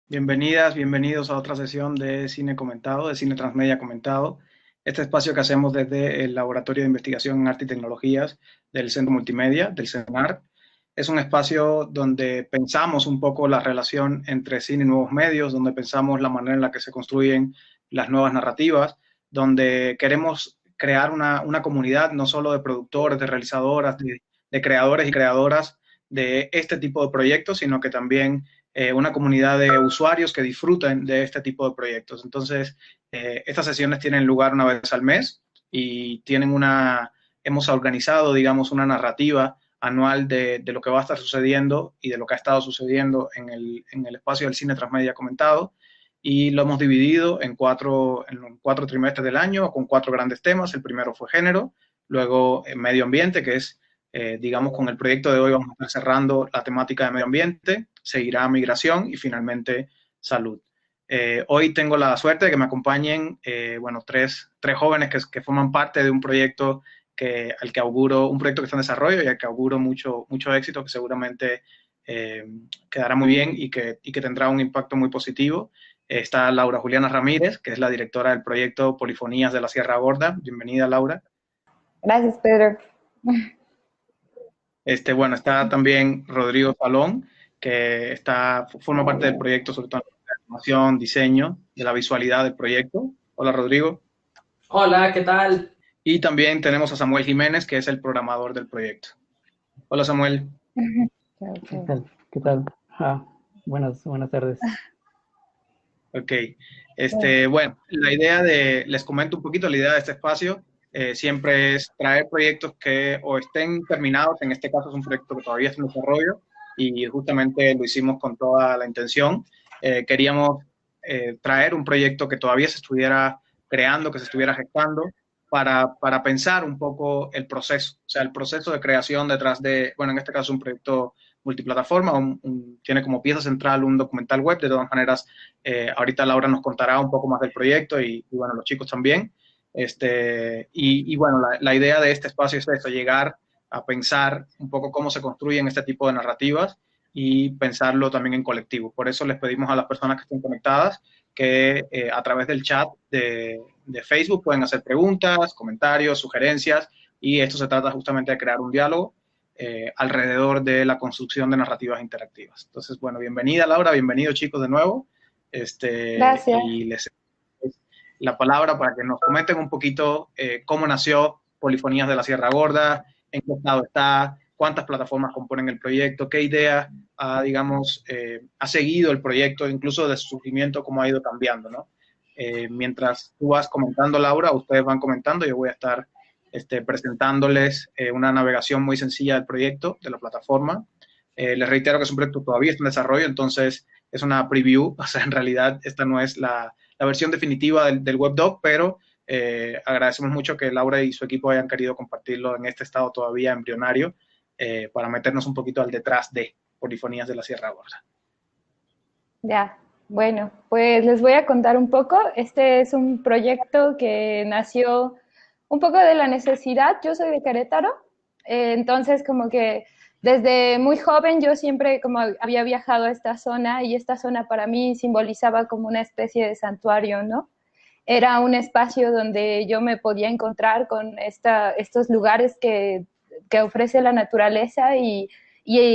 Bienvenidas, bienvenidos a otra sesión de Cine Comentado, de Cine Transmedia Comentado. Este espacio que hacemos desde el Laboratorio de Investigación en Arte y Tecnologías del Centro Multimedia, del CENAR. Es un espacio donde pensamos un poco la relación entre cine y nuevos medios, donde pensamos la manera en la que se construyen las nuevas narrativas, donde queremos crear una comunidad no solo de productores, de realizadoras, de creadores y creadoras de este tipo de proyectos, sino que también una comunidad de usuarios que disfruten de este tipo de proyectos. Entonces, estas sesiones tienen lugar una vez al mes y hemos organizado, digamos, una narrativa anual de lo que va a estar sucediendo y de lo que ha estado sucediendo en el espacio del cine transmedia comentado, y lo hemos dividido en cuatro trimestres del año con cuatro grandes temas. El primero fue género, luego medio ambiente, que es, digamos, con el proyecto de hoy vamos a estar cerrando la temática de medio ambiente, seguirá migración y finalmente salud. Hoy tengo la suerte de que me acompañen, bueno, tres jóvenes que forman parte de un proyecto al que auguro, un proyecto que está en desarrollo y al que auguro mucho éxito, que seguramente eh, quedará muy bien y que tendrá un impacto muy positivo. Está Laura Juliana Ramírez, que es la directora del proyecto Polifonías de la Sierra Gorda. Bienvenida, Laura. Gracias, Pedro. Bueno, está también Rodrigo Salón, que forma parte del proyecto, sobre todo en la animación, diseño, de la visualidad del proyecto. Hola, Rodrigo. Hola, ¿qué tal? Y también tenemos a Samuel Jiménez, que es el programador del proyecto. Hola, Samuel. Chao, ¿Qué chao. tal? ¿Qué tal? Buenas tardes. Ok. Bueno, Bueno, les comento un poquito, la idea de este espacio siempre es traer proyectos que o estén terminados, en este caso es un proyecto que todavía está en desarrollo y justamente lo hicimos con toda la intención. Queríamos traer un proyecto que todavía se estuviera creando, que se estuviera gestando, para pensar un poco el proceso, o sea, el proceso de creación detrás de, bueno, en este caso un proyecto multiplataforma, tiene como pieza central un documental web. De todas maneras, ahorita Laura nos contará un poco más del proyecto y bueno, los chicos también. Y bueno, la idea de este espacio es esto, llegar a pensar un poco cómo se construyen este tipo de narrativas y pensarlo también en colectivo. Por eso les pedimos a las personas que estén conectadas que a través del chat de Facebook pueden hacer preguntas, comentarios, sugerencias, y esto se trata justamente de crear un diálogo alrededor de la construcción de narrativas interactivas. Entonces, bueno, bienvenida Laura, bienvenidos chicos de nuevo, gracias. y les doy la palabra para que nos comenten un poquito cómo nació Polifonías de la Sierra Gorda, en qué estado está, cuántas plataformas componen el proyecto, qué idea digamos, ha seguido el proyecto, incluso de su surgimiento, cómo ha ido cambiando, ¿no? Mientras tú vas comentando, Laura, ustedes van comentando, yo voy a estar presentándoles una navegación muy sencilla del proyecto, de la plataforma. Les reitero que es un proyecto todavía está en desarrollo, entonces es una preview, o sea, en realidad esta no es la versión definitiva del webdoc, pero agradecemos mucho que Laura y su equipo hayan querido compartirlo en este estado todavía embrionario, para meternos un poquito al detrás de Polifonías de la Sierra Gorda. Ya, bueno, pues les voy a contar un poco. Este es un proyecto que nació un poco de la necesidad. Yo soy de Querétaro, entonces como que desde muy joven yo siempre como había viajado a esta zona y esta zona para mí simbolizaba como una especie de santuario, ¿no? Era un espacio donde yo me podía encontrar con estos lugares que ofrece la naturaleza y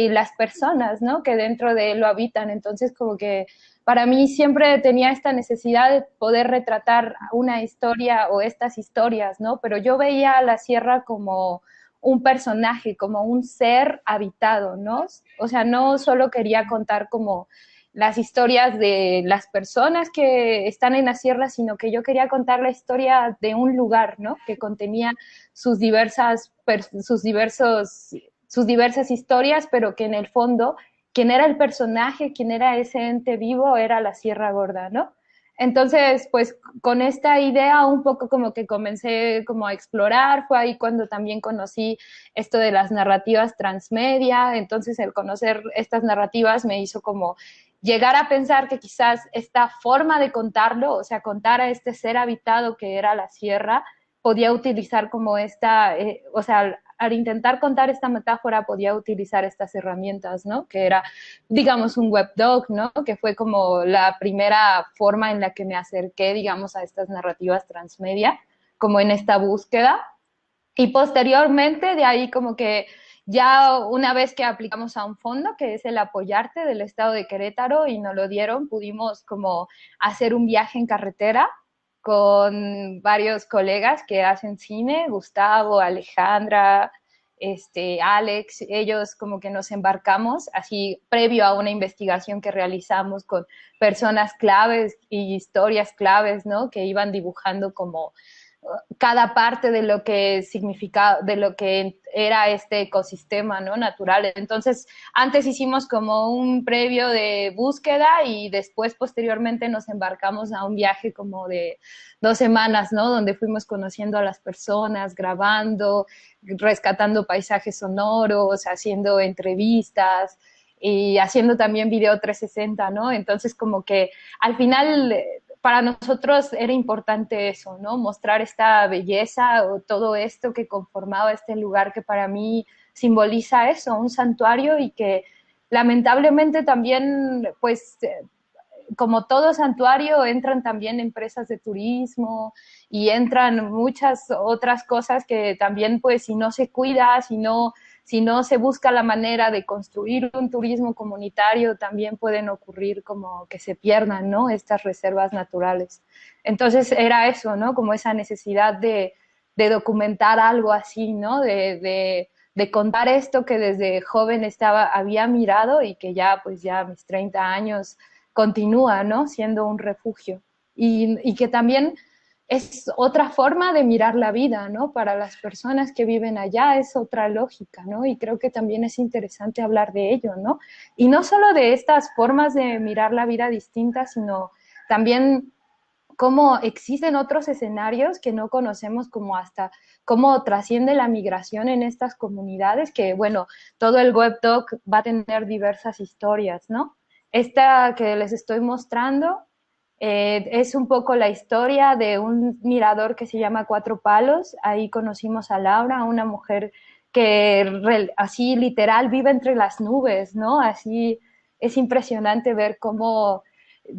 las personas, ¿no? Que dentro de él lo habitan. Entonces, como que para mí siempre tenía esta necesidad de poder retratar una historia o estas historias, ¿no? Pero yo veía a la sierra como un personaje, como un ser habitado, ¿no? O sea, no solo quería contar como las historias de las personas que están en la sierra, sino que yo quería contar la historia de un lugar, ¿no? Que contenía sus diversas, sus diversas historias, pero que en el fondo, quien era el personaje, quien era ese ente vivo, era la Sierra Gorda, ¿no? Entonces, pues con esta idea un poco como que comencé como a explorar, fue ahí cuando también conocí esto de las narrativas transmedia, entonces el conocer estas narrativas me hizo como llegar a pensar que quizás esta forma de contarlo, o sea, contar a este ser habitado que era la sierra, podía utilizar como esta, o sea, al intentar contar esta metáfora podía utilizar estas herramientas, ¿no? Que era, digamos, un webdoc, ¿no? Que fue como la primera forma en la que me acerqué, digamos, a estas narrativas transmedia, como en esta búsqueda. Y posteriormente, de ahí como que ya una vez que aplicamos a un fondo, que es el Apoyarte del Estado de Querétaro, y nos lo dieron, pudimos como hacer un viaje en carretera con varios colegas que hacen cine, Gustavo, Alejandra, Alex, ellos como que nos embarcamos así previo a una investigación que realizamos con personas claves y historias claves, ¿no? Que iban dibujando como cada parte de lo que significaba, de lo que era este ecosistema, ¿no? Natural. Entonces, antes hicimos como un previo de búsqueda y después, posteriormente, nos embarcamos a un viaje como de 2 semanas, ¿no? Donde fuimos conociendo a las personas, grabando, rescatando paisajes sonoros, haciendo entrevistas y haciendo también video 360, ¿no? Entonces, como que al final para nosotros era importante eso, ¿no? Mostrar esta belleza o todo esto que conformaba este lugar que para mí simboliza eso, un santuario y que lamentablemente también, pues, como todo santuario, entran también empresas de turismo y entran muchas otras cosas que también, pues, si no se cuida, si no se busca la manera de construir un turismo comunitario, también pueden ocurrir como que se pierdan, ¿no? Estas reservas naturales. Entonces era eso, ¿no? Como esa necesidad de documentar algo así, ¿no? De contar esto que desde joven había mirado y que ya, pues ya a mis 30 años continúa, ¿no? Siendo un refugio. Y que también es otra forma de mirar la vida, ¿no? Para las personas que viven allá es otra lógica, ¿no? Y creo que también es interesante hablar de ello, ¿no? Y no solo de estas formas de mirar la vida distintas, sino también cómo existen otros escenarios que no conocemos, como hasta cómo trasciende la migración en estas comunidades, que bueno, todo el webdoc va a tener diversas historias, ¿no? Esta que les estoy mostrando es un poco la historia de un mirador que se llama Cuatro Palos. Ahí conocimos a Laura, una mujer que así literal vive entre las nubes, ¿no? Así es impresionante ver cómo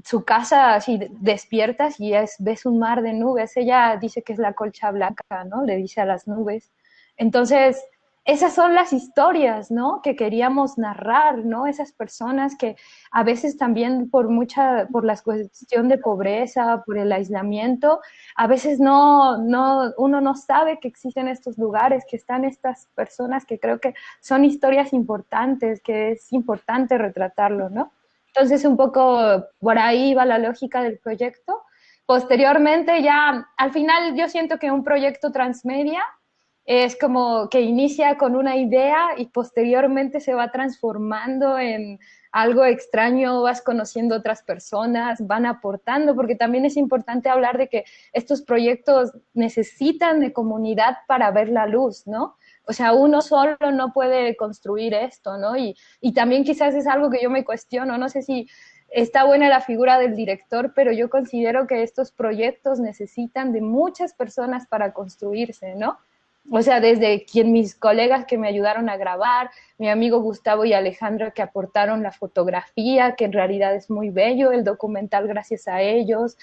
su casa, así despiertas y ves un mar de nubes. Ella dice que es la colcha blanca, ¿no? Le dice a las nubes. Entonces, esas son las historias, ¿no? Que queríamos narrar, ¿no? Esas personas que a veces también por la cuestión de pobreza, por el aislamiento, a veces uno no sabe que existen estos lugares, que están estas personas, que creo que son historias importantes, que es importante retratarlo, ¿no? Entonces, un poco por ahí va la lógica del proyecto. Posteriormente, ya al final, yo siento que un proyecto transmedia es como que inicia con una idea y posteriormente se va transformando en algo extraño, vas conociendo otras personas, van aportando, porque también es importante hablar de que estos proyectos necesitan de comunidad para ver la luz, ¿no? O sea, uno solo no puede construir esto, ¿no? Y también quizás es algo que yo me cuestiono, no sé si está buena la figura del director, pero yo considero que estos proyectos necesitan de muchas personas para construirse, ¿no? O sea, desde mis colegas que me ayudaron a grabar, mi amigo Gustavo y Alejandra que aportaron la fotografía, que en realidad es muy bello, el documental gracias a ellos,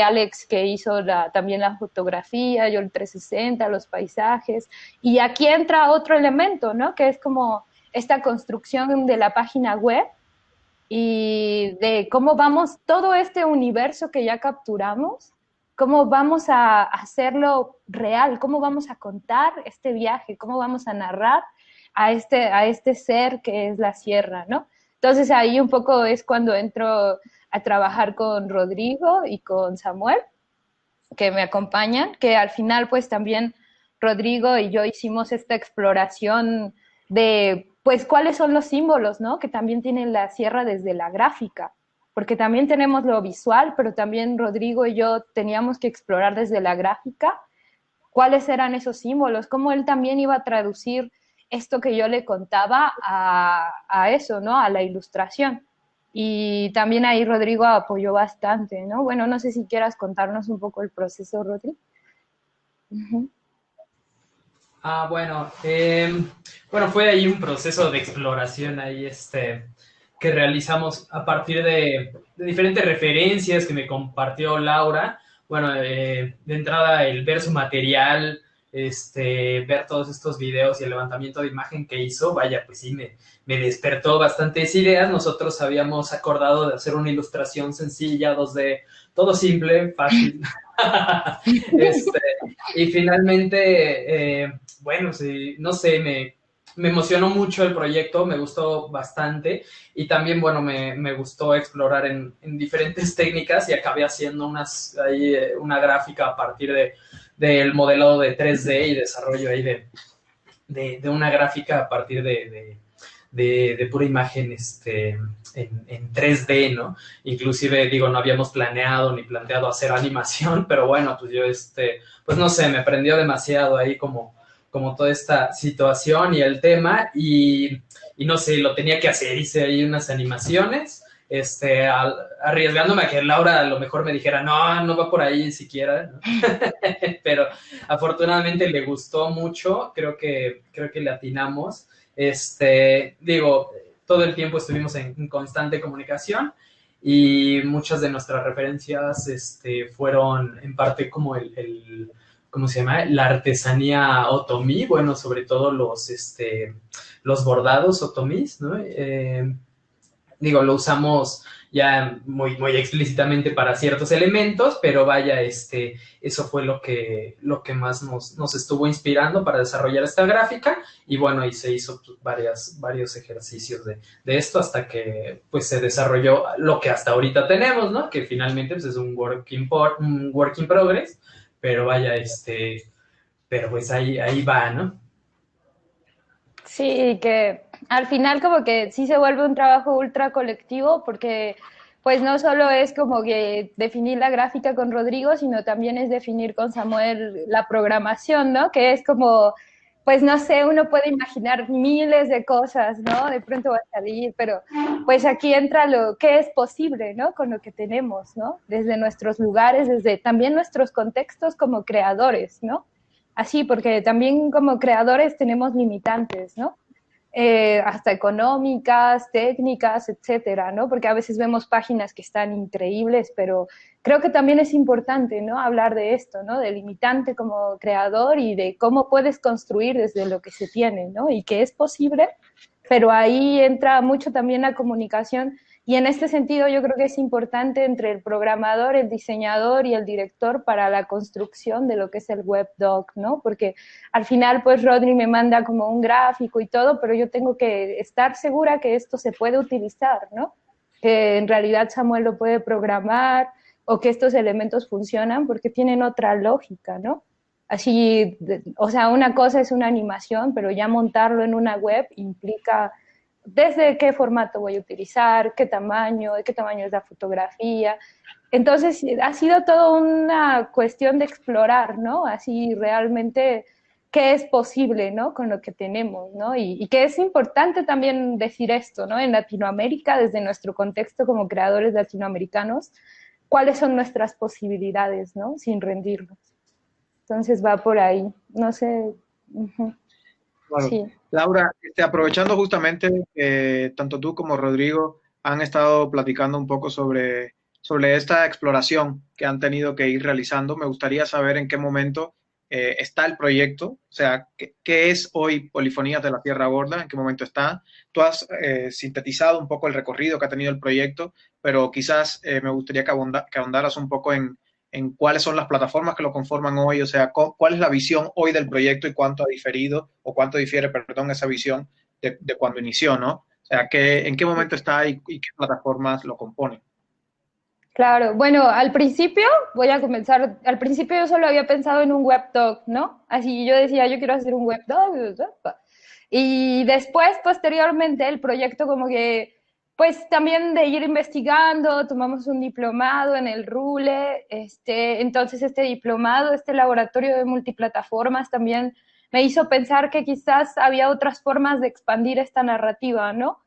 Alex que hizo también la fotografía, yo el 360, los paisajes, y aquí entra otro elemento, ¿no? Que es como esta construcción de la página web y de cómo vamos, todo este universo que ya capturamos, cómo vamos a hacerlo real, cómo vamos a contar este viaje, cómo vamos a narrar a este ser que es la sierra, ¿no? Entonces ahí un poco es cuando entro a trabajar con Rodrigo y con Samuel, que me acompañan, que al final pues también Rodrigo y yo hicimos esta exploración de pues cuáles son los símbolos, ¿no? Que también tienen la sierra desde la gráfica, porque también tenemos lo visual, pero también Rodrigo y yo teníamos que explorar desde la gráfica cuáles eran esos símbolos, cómo él también iba a traducir esto que yo le contaba a eso, ¿no? A la ilustración. Y también ahí Rodrigo apoyó bastante, ¿no? Bueno, no sé si quieras contarnos un poco el proceso, Rodrigo. Uh-huh. Bueno, fue ahí un proceso de exploración ahí, que realizamos a partir de diferentes referencias que me compartió Laura. Bueno, de entrada el ver su material, ver todos estos videos y el levantamiento de imagen que hizo, vaya, pues sí, me despertó bastantes ideas. Nosotros habíamos acordado de hacer una ilustración sencilla, 2D, todo simple, fácil. este, y finalmente, bueno, sí, no sé, me emocionó mucho el proyecto, me gustó bastante y también, bueno, me gustó explorar en diferentes técnicas y acabé haciendo una gráfica a partir del modelado de 3D y desarrollo ahí de una gráfica a partir de pura imagen en 3D, ¿no? Inclusive, digo, no habíamos planeado ni planteado hacer animación, pero bueno, pues yo, pues no sé, me prendió demasiado ahí como toda esta situación y el tema y no sé, lo tenía que hacer, hice ahí unas animaciones, arriesgándome a que Laura a lo mejor me dijera, no, no va por ahí siquiera, ¿no? Pero afortunadamente le gustó mucho, creo que le atinamos, digo, todo el tiempo estuvimos en constante comunicación y muchas de nuestras referencias fueron en parte como ¿cómo se llama? La artesanía otomí, bueno, sobre todo los bordados otomís, ¿no? Digo, lo usamos ya muy, muy explícitamente para ciertos elementos, pero vaya, eso fue lo que más nos estuvo inspirando para desarrollar esta gráfica, y bueno, y se hizo pues, varios ejercicios de esto hasta que pues se desarrolló lo que hasta ahorita tenemos, ¿no? Que finalmente pues, es un work in progress, pero vaya, pero pues ahí va, ¿no? Sí, que al final como que sí se vuelve un trabajo ultra colectivo porque pues no solo es como que definir la gráfica con Rodrigo, sino también es definir con Samuel la programación, ¿no? Que es como, pues no sé, uno puede imaginar miles de cosas, ¿no? De pronto va a salir, pero pues aquí entra lo que es posible, ¿no? Con lo que tenemos, ¿no? Desde nuestros lugares, desde también nuestros contextos como creadores, ¿no? Así, porque también como creadores tenemos limitantes, ¿no? Hasta económicas, técnicas, etcétera, ¿no? Porque a veces vemos páginas que están increíbles, pero creo que también es importante, ¿no? Hablar de esto, ¿no? De limitante como creador y de cómo puedes construir desde lo que se tiene, ¿no? Y que es posible, pero ahí entra mucho también la comunicación y en este sentido yo creo que es importante entre el programador, el diseñador y el director para la construcción de lo que es el webdoc, ¿no? Porque al final pues Rodri me manda como un gráfico y todo, pero yo tengo que estar segura que esto se puede utilizar, ¿no? Que en realidad Samuel lo puede programar o que estos elementos funcionan porque tienen otra lógica, ¿no? Así, o sea, una cosa es una animación, pero ya montarlo en una web implica desde qué formato voy a utilizar, de qué tamaño es la fotografía. Entonces, ha sido toda una cuestión de explorar, ¿no? Así realmente qué es posible, ¿no? Con lo que tenemos, ¿no? Y que es importante también decir esto, ¿no? En Latinoamérica, desde nuestro contexto como creadores latinoamericanos, cuáles son nuestras posibilidades, ¿no? Sin rendirnos. Entonces va por ahí, no sé. Uh-huh. Claro. Sí. Laura, aprovechando justamente que tanto tú como Rodrigo han estado platicando un poco sobre esta exploración que han tenido que ir realizando, me gustaría saber en qué momento está el proyecto, o sea, qué es hoy Polifonías de la Tierra Gorda, en qué momento está. Tú has sintetizado un poco el recorrido que ha tenido el proyecto, pero quizás me gustaría que ahondaras un poco en cuáles son las plataformas que lo conforman hoy, o sea, cuál es la visión hoy del proyecto y cuánto ha diferido o cuánto difiere, perdón, esa visión de cuando inició, ¿no? O sea, en qué momento está y qué plataformas lo componen. Claro, bueno, al principio, voy a comenzar, al principio yo solo había pensado en un webdoc, ¿no? Así yo decía, yo quiero hacer un webdoc, y después, posteriormente, el proyecto como que, pues también de ir investigando, tomamos un diplomado en el RULE, entonces este diplomado, este laboratorio de multiplataformas también me hizo pensar que quizás había otras formas de expandir esta narrativa, ¿no?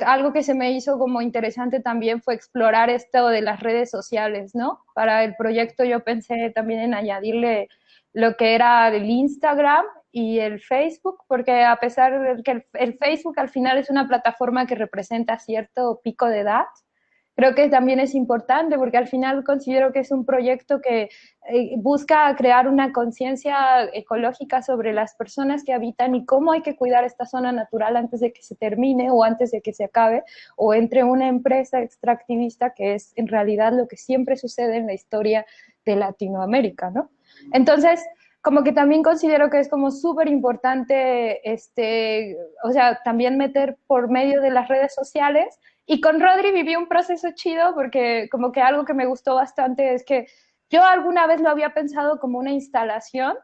Algo que se me hizo como interesante también fue explorar esto de las redes sociales, ¿no? Para el proyecto yo pensé también en añadirle lo que era el Instagram y el Facebook, porque a pesar de que el Facebook al final es una plataforma que representa cierto pico de edad, creo que también es importante porque al final considero que es un proyecto que busca crear una conciencia ecológica sobre las personas que habitan y cómo hay que cuidar esta zona natural antes de que se termine o antes de que se acabe, o entre una empresa extractivista, que es en realidad lo que siempre sucede en la historia de Latinoamérica, ¿no? Entonces, como que también considero que es como súper importante, o sea, también meter por medio de las redes sociales. Y con Rodri viví un proceso chido porque como que algo que me gustó bastante es que yo alguna vez lo había pensado como una instalación,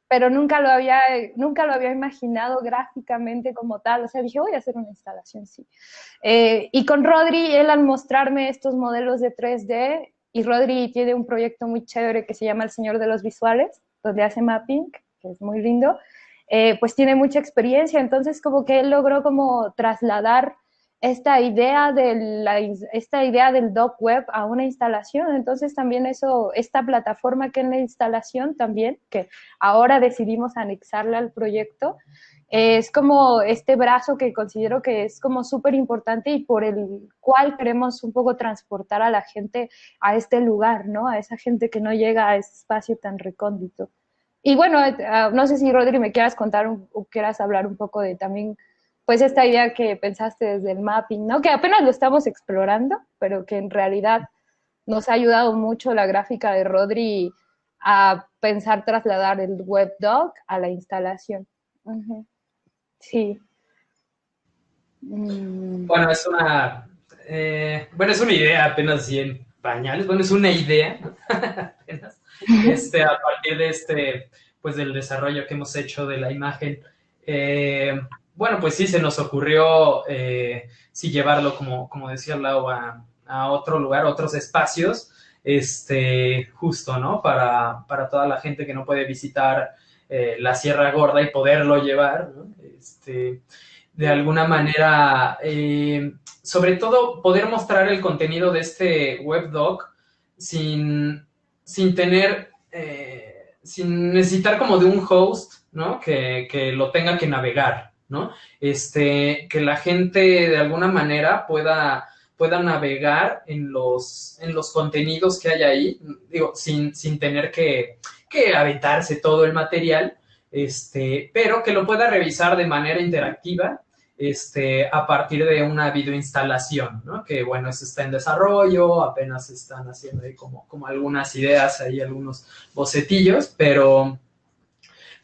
pero nunca lo había imaginado gráficamente como tal. O sea, dije, voy a hacer una instalación, sí. Y con Rodri, él al mostrarme estos modelos de 3D, y Rodri tiene un proyecto muy chévere que se llama El Señor de los Visuales, donde hace mapping, que es muy lindo, pues tiene mucha experiencia. Entonces como que él logró como trasladar esta idea del doc web a una instalación. Entonces también esta plataforma que es la instalación también, que ahora decidimos anexarla al proyecto, es como este brazo que considero que es como súper importante y por el cual queremos un poco transportar a la gente a este lugar, ¿no? A esa gente que no llega a ese espacio tan recóndito. Y bueno, no sé si Rodri me quieras contar o quieras hablar un poco de también pues esta idea que pensaste desde el mapping, ¿no? Que apenas lo estamos explorando, pero que en realidad nos ha ayudado mucho la gráfica de Rodri a pensar trasladar el webdoc a la instalación. Uh-huh. Sí. Bueno, es una idea apenas 100 pañales, bueno, es una idea apenas, a partir de pues del desarrollo que hemos hecho de la imagen. Bueno, pues sí, se nos ocurrió sí llevarlo, como decía Lau, a otro lugar, a otros espacios, justo, ¿no? Para toda la gente que no puede visitar la Sierra Gorda y poderlo llevar, ¿no? De alguna manera, sobre todo poder mostrar el contenido de este webdoc sin tener, sin necesitar como de un host, ¿no? Que lo tenga que navegar, ¿no? Que la gente de alguna manera pueda navegar en los contenidos que hay ahí, digo, sin tener que aventarse todo el material, pero que lo pueda revisar de manera interactiva, a partir de una videoinstalación, ¿no? Que bueno, eso está en desarrollo, apenas están haciendo ahí como algunas ideas, ahí algunos bocetillos, pero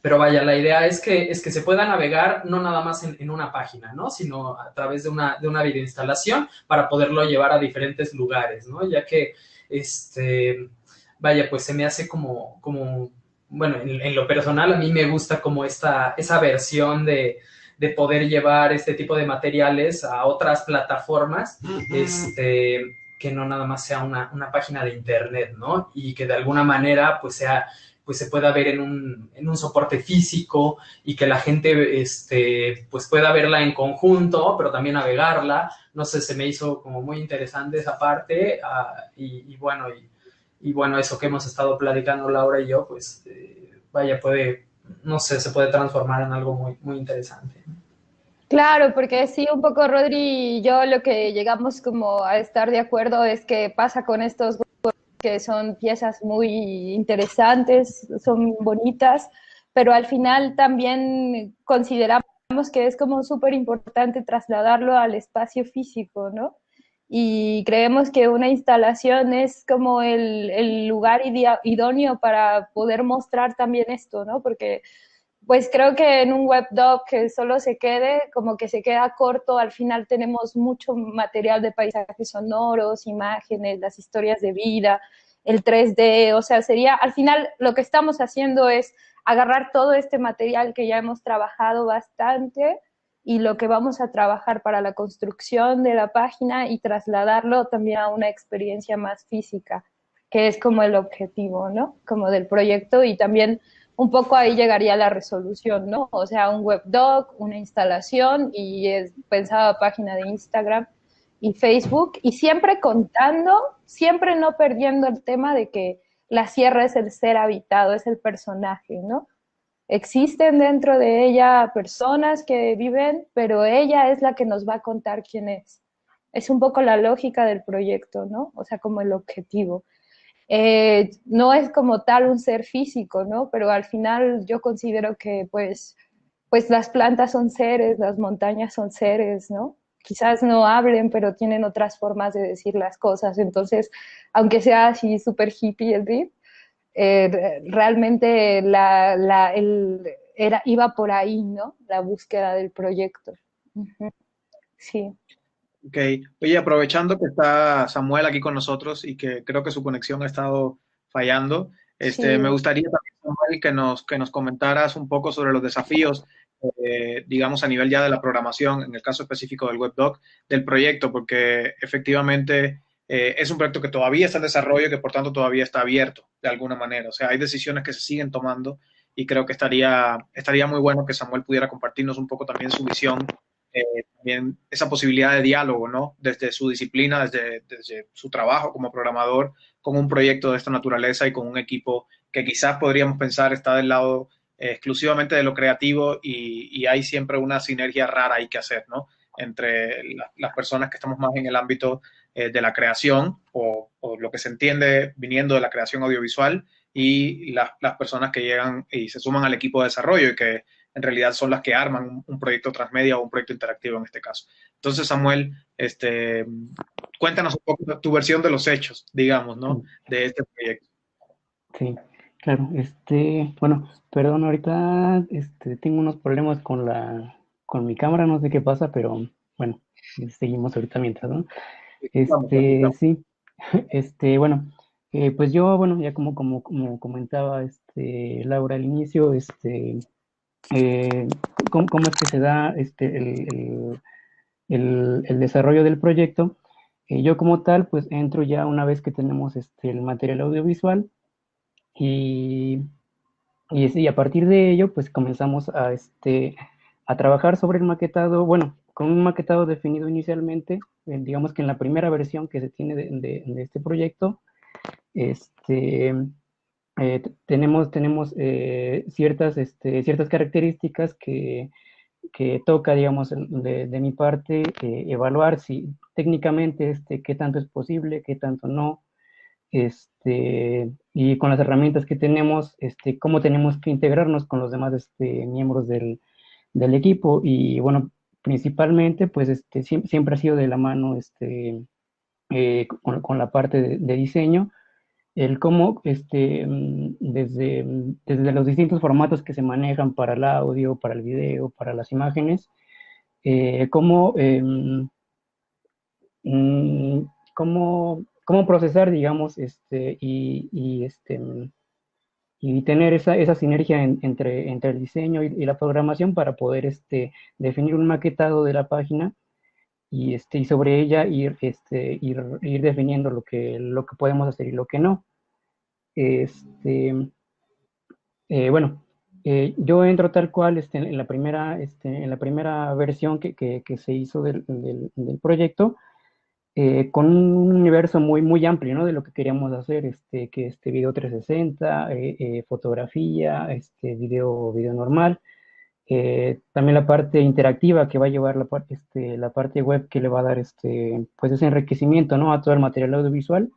vaya, la idea es que se pueda navegar no nada más en una página, ¿no? Sino a través de una videoinstalación para poderlo llevar a diferentes lugares, ¿no? Ya que, vaya, pues se me hace como bueno, en lo personal a mí me gusta como esa versión de poder llevar este tipo de materiales a otras plataformas, que no nada más sea una página de internet, ¿no? Y que de alguna manera pues se pueda ver en un soporte físico y que la gente pues pueda verla en conjunto, pero también navegarla. No sé, se me hizo como muy interesante esa parte, y bueno, eso que hemos estado platicando Laura y yo, pues vaya, no sé, se puede transformar en algo muy, muy interesante. Claro, porque sí, un poco Rodri y yo lo que llegamos como a estar de acuerdo es que pasa con estos que son piezas muy interesantes, son bonitas, pero al final también consideramos que es como súper importante trasladarlo al espacio físico, ¿no? Y creemos que una instalación es como el lugar idóneo para poder mostrar también esto, ¿no? Porque pues creo que en un webdoc que solo se quede, como que se queda corto, al final tenemos mucho material de paisajes sonoros, imágenes, las historias de vida, el 3D, o sea, sería, al final lo que estamos haciendo es agarrar todo este material que ya hemos trabajado bastante y lo que vamos a trabajar para la construcción de la página y trasladarlo también a una experiencia más física, que es como el objetivo, ¿no? Como del proyecto y también un poco ahí llegaría la resolución, ¿no? O sea, un webdoc, una instalación y pensaba página de Instagram y Facebook y siempre contando, siempre no perdiendo el tema de que la sierra es el ser habitado, es el personaje, ¿no? existen dentro de ella personas que viven, pero ella es la que nos va a contar quién es. Es un poco la lógica del proyecto, ¿no? O sea, como el objetivo. No es como tal un ser físico, ¿no? Pero al final yo considero que pues las plantas son seres, las montañas son seres, ¿no? Quizás no hablen, pero tienen otras formas de decir las cosas. Entonces, aunque sea así súper hippie el beat, realmente iba por ahí, ¿no? La búsqueda del proyecto. Uh-huh. Sí. Ok, oye, aprovechando que está Samuel aquí con nosotros y que creo que su conexión ha estado fallando, Sí. me gustaría también, Samuel, que nos comentaras un poco sobre los desafíos, digamos, a nivel ya de la programación, en el caso específico del WebDoc, del proyecto, porque efectivamente es un proyecto que todavía está en desarrollo y que por tanto todavía está abierto de alguna manera. O sea, hay decisiones que se siguen tomando y creo que estaría muy bueno que Samuel pudiera compartirnos un poco también su visión, también esa posibilidad de diálogo, ¿no? Desde su disciplina, desde su trabajo como programador, con un proyecto de esta naturaleza y con un equipo que quizás podríamos pensar está del lado exclusivamente de lo creativo y hay siempre una sinergia rara ahí que hacer, ¿no? Entre las personas que estamos más en el ámbito de la creación o lo que se entiende viniendo de la creación audiovisual y las personas que llegan y se suman al equipo de desarrollo y que en realidad son las que arman un proyecto transmedia o un proyecto interactivo en este caso. Entonces, Samuel, cuéntanos un poco tu versión de los hechos, digamos, ¿no? De este proyecto. Sí, claro. Bueno, perdón, ahorita tengo unos problemas con mi cámara, no sé qué pasa, pero bueno, seguimos ahorita mientras, ¿no? Vamos, aquí estamos. Sí, bueno, pues yo, bueno, ya como comentaba Laura al inicio, cómo es que se da el desarrollo del proyecto. Yo como tal, pues entro ya una vez que tenemos el material audiovisual y, y a partir de ello, pues comenzamos a trabajar sobre el maquetado, bueno, con un maquetado definido inicialmente, digamos que en la primera versión que se tiene de este proyecto, este, tenemos ciertas características que toca, digamos, de mi parte, evaluar si técnicamente qué tanto es posible, qué tanto no, y con las herramientas que tenemos, cómo tenemos que integrarnos con los demás miembros del equipo. Y bueno, principalmente, pues siempre ha sido de la mano con la parte de diseño, el cómo desde los distintos formatos que se manejan para el audio, para el video, para las imágenes, cómo, mm, cómo procesar, digamos, y tener esa sinergia entre el diseño y la programación para poder definir un maquetado de la página y sobre ella ir definiendo lo que podemos hacer y lo que no. Este, bueno, yo entro tal cual en la primera versión que se hizo del proyecto, con un universo muy amplio, ¿no? De lo que queríamos hacer, que video 360, fotografía, video normal, también la parte interactiva que va a llevar la parte web que le va a dar pues ese enriquecimiento, ¿no? A todo el material audiovisual.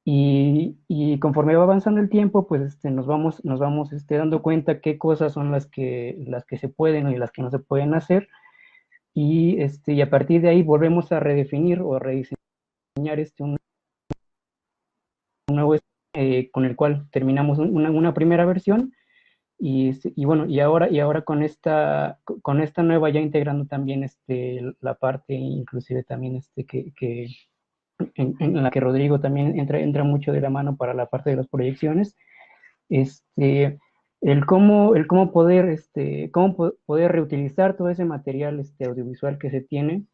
Y conforme va avanzando el tiempo, pues nos vamos dando cuenta qué cosas son las que se pueden y las que no se pueden hacer. Y a partir de ahí volvemos a redefinir o a rediseñar un nuevo con el cual terminamos una primera versión. Y bueno, y ahora con esta nueva ya integrando también la parte inclusive también en la que Rodrigo también entra mucho de la mano para la parte de las proyecciones, este, el cómo poder reutilizar todo ese material audiovisual que se tiene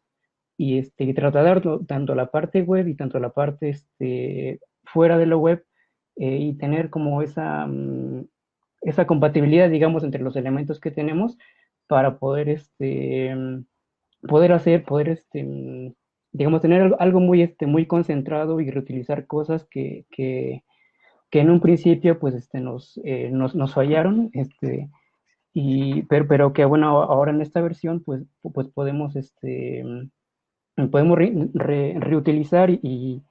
y trasladarlo tanto a la parte web y tanto a la parte fuera de la web, y tener como esa compatibilidad, digamos, entre los elementos que tenemos para poder digamos, tener algo muy concentrado y reutilizar cosas que en un principio pues nos fallaron, pero que bueno, ahora en esta versión pues podemos, podemos reutilizar y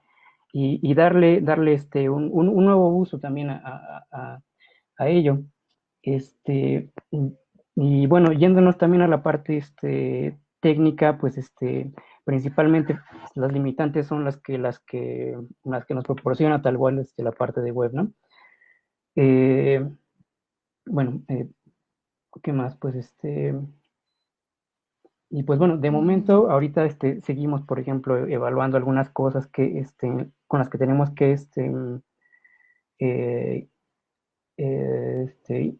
darle un nuevo uso también a ello. Este, y bueno, yéndonos también a la parte técnica, pues principalmente las limitantes son las que nos proporciona tal cual la parte de web, ¿no? Eh, bueno, ¿qué más? Pues y pues bueno, de momento, ahorita seguimos, por ejemplo, evaluando algunas cosas con las que tenemos que eh,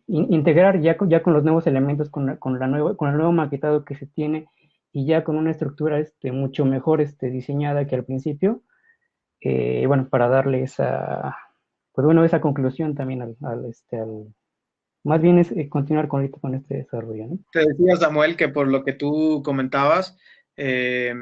integrar ya con los nuevos elementos, con el nuevo maquetado que se tiene y ya con una estructura mucho mejor diseñada que al principio, bueno, para darle pues bueno, esa conclusión también más bien es continuar con este desarrollo, ¿no? Te decía, Samuel, que por lo que tú comentabas, eh,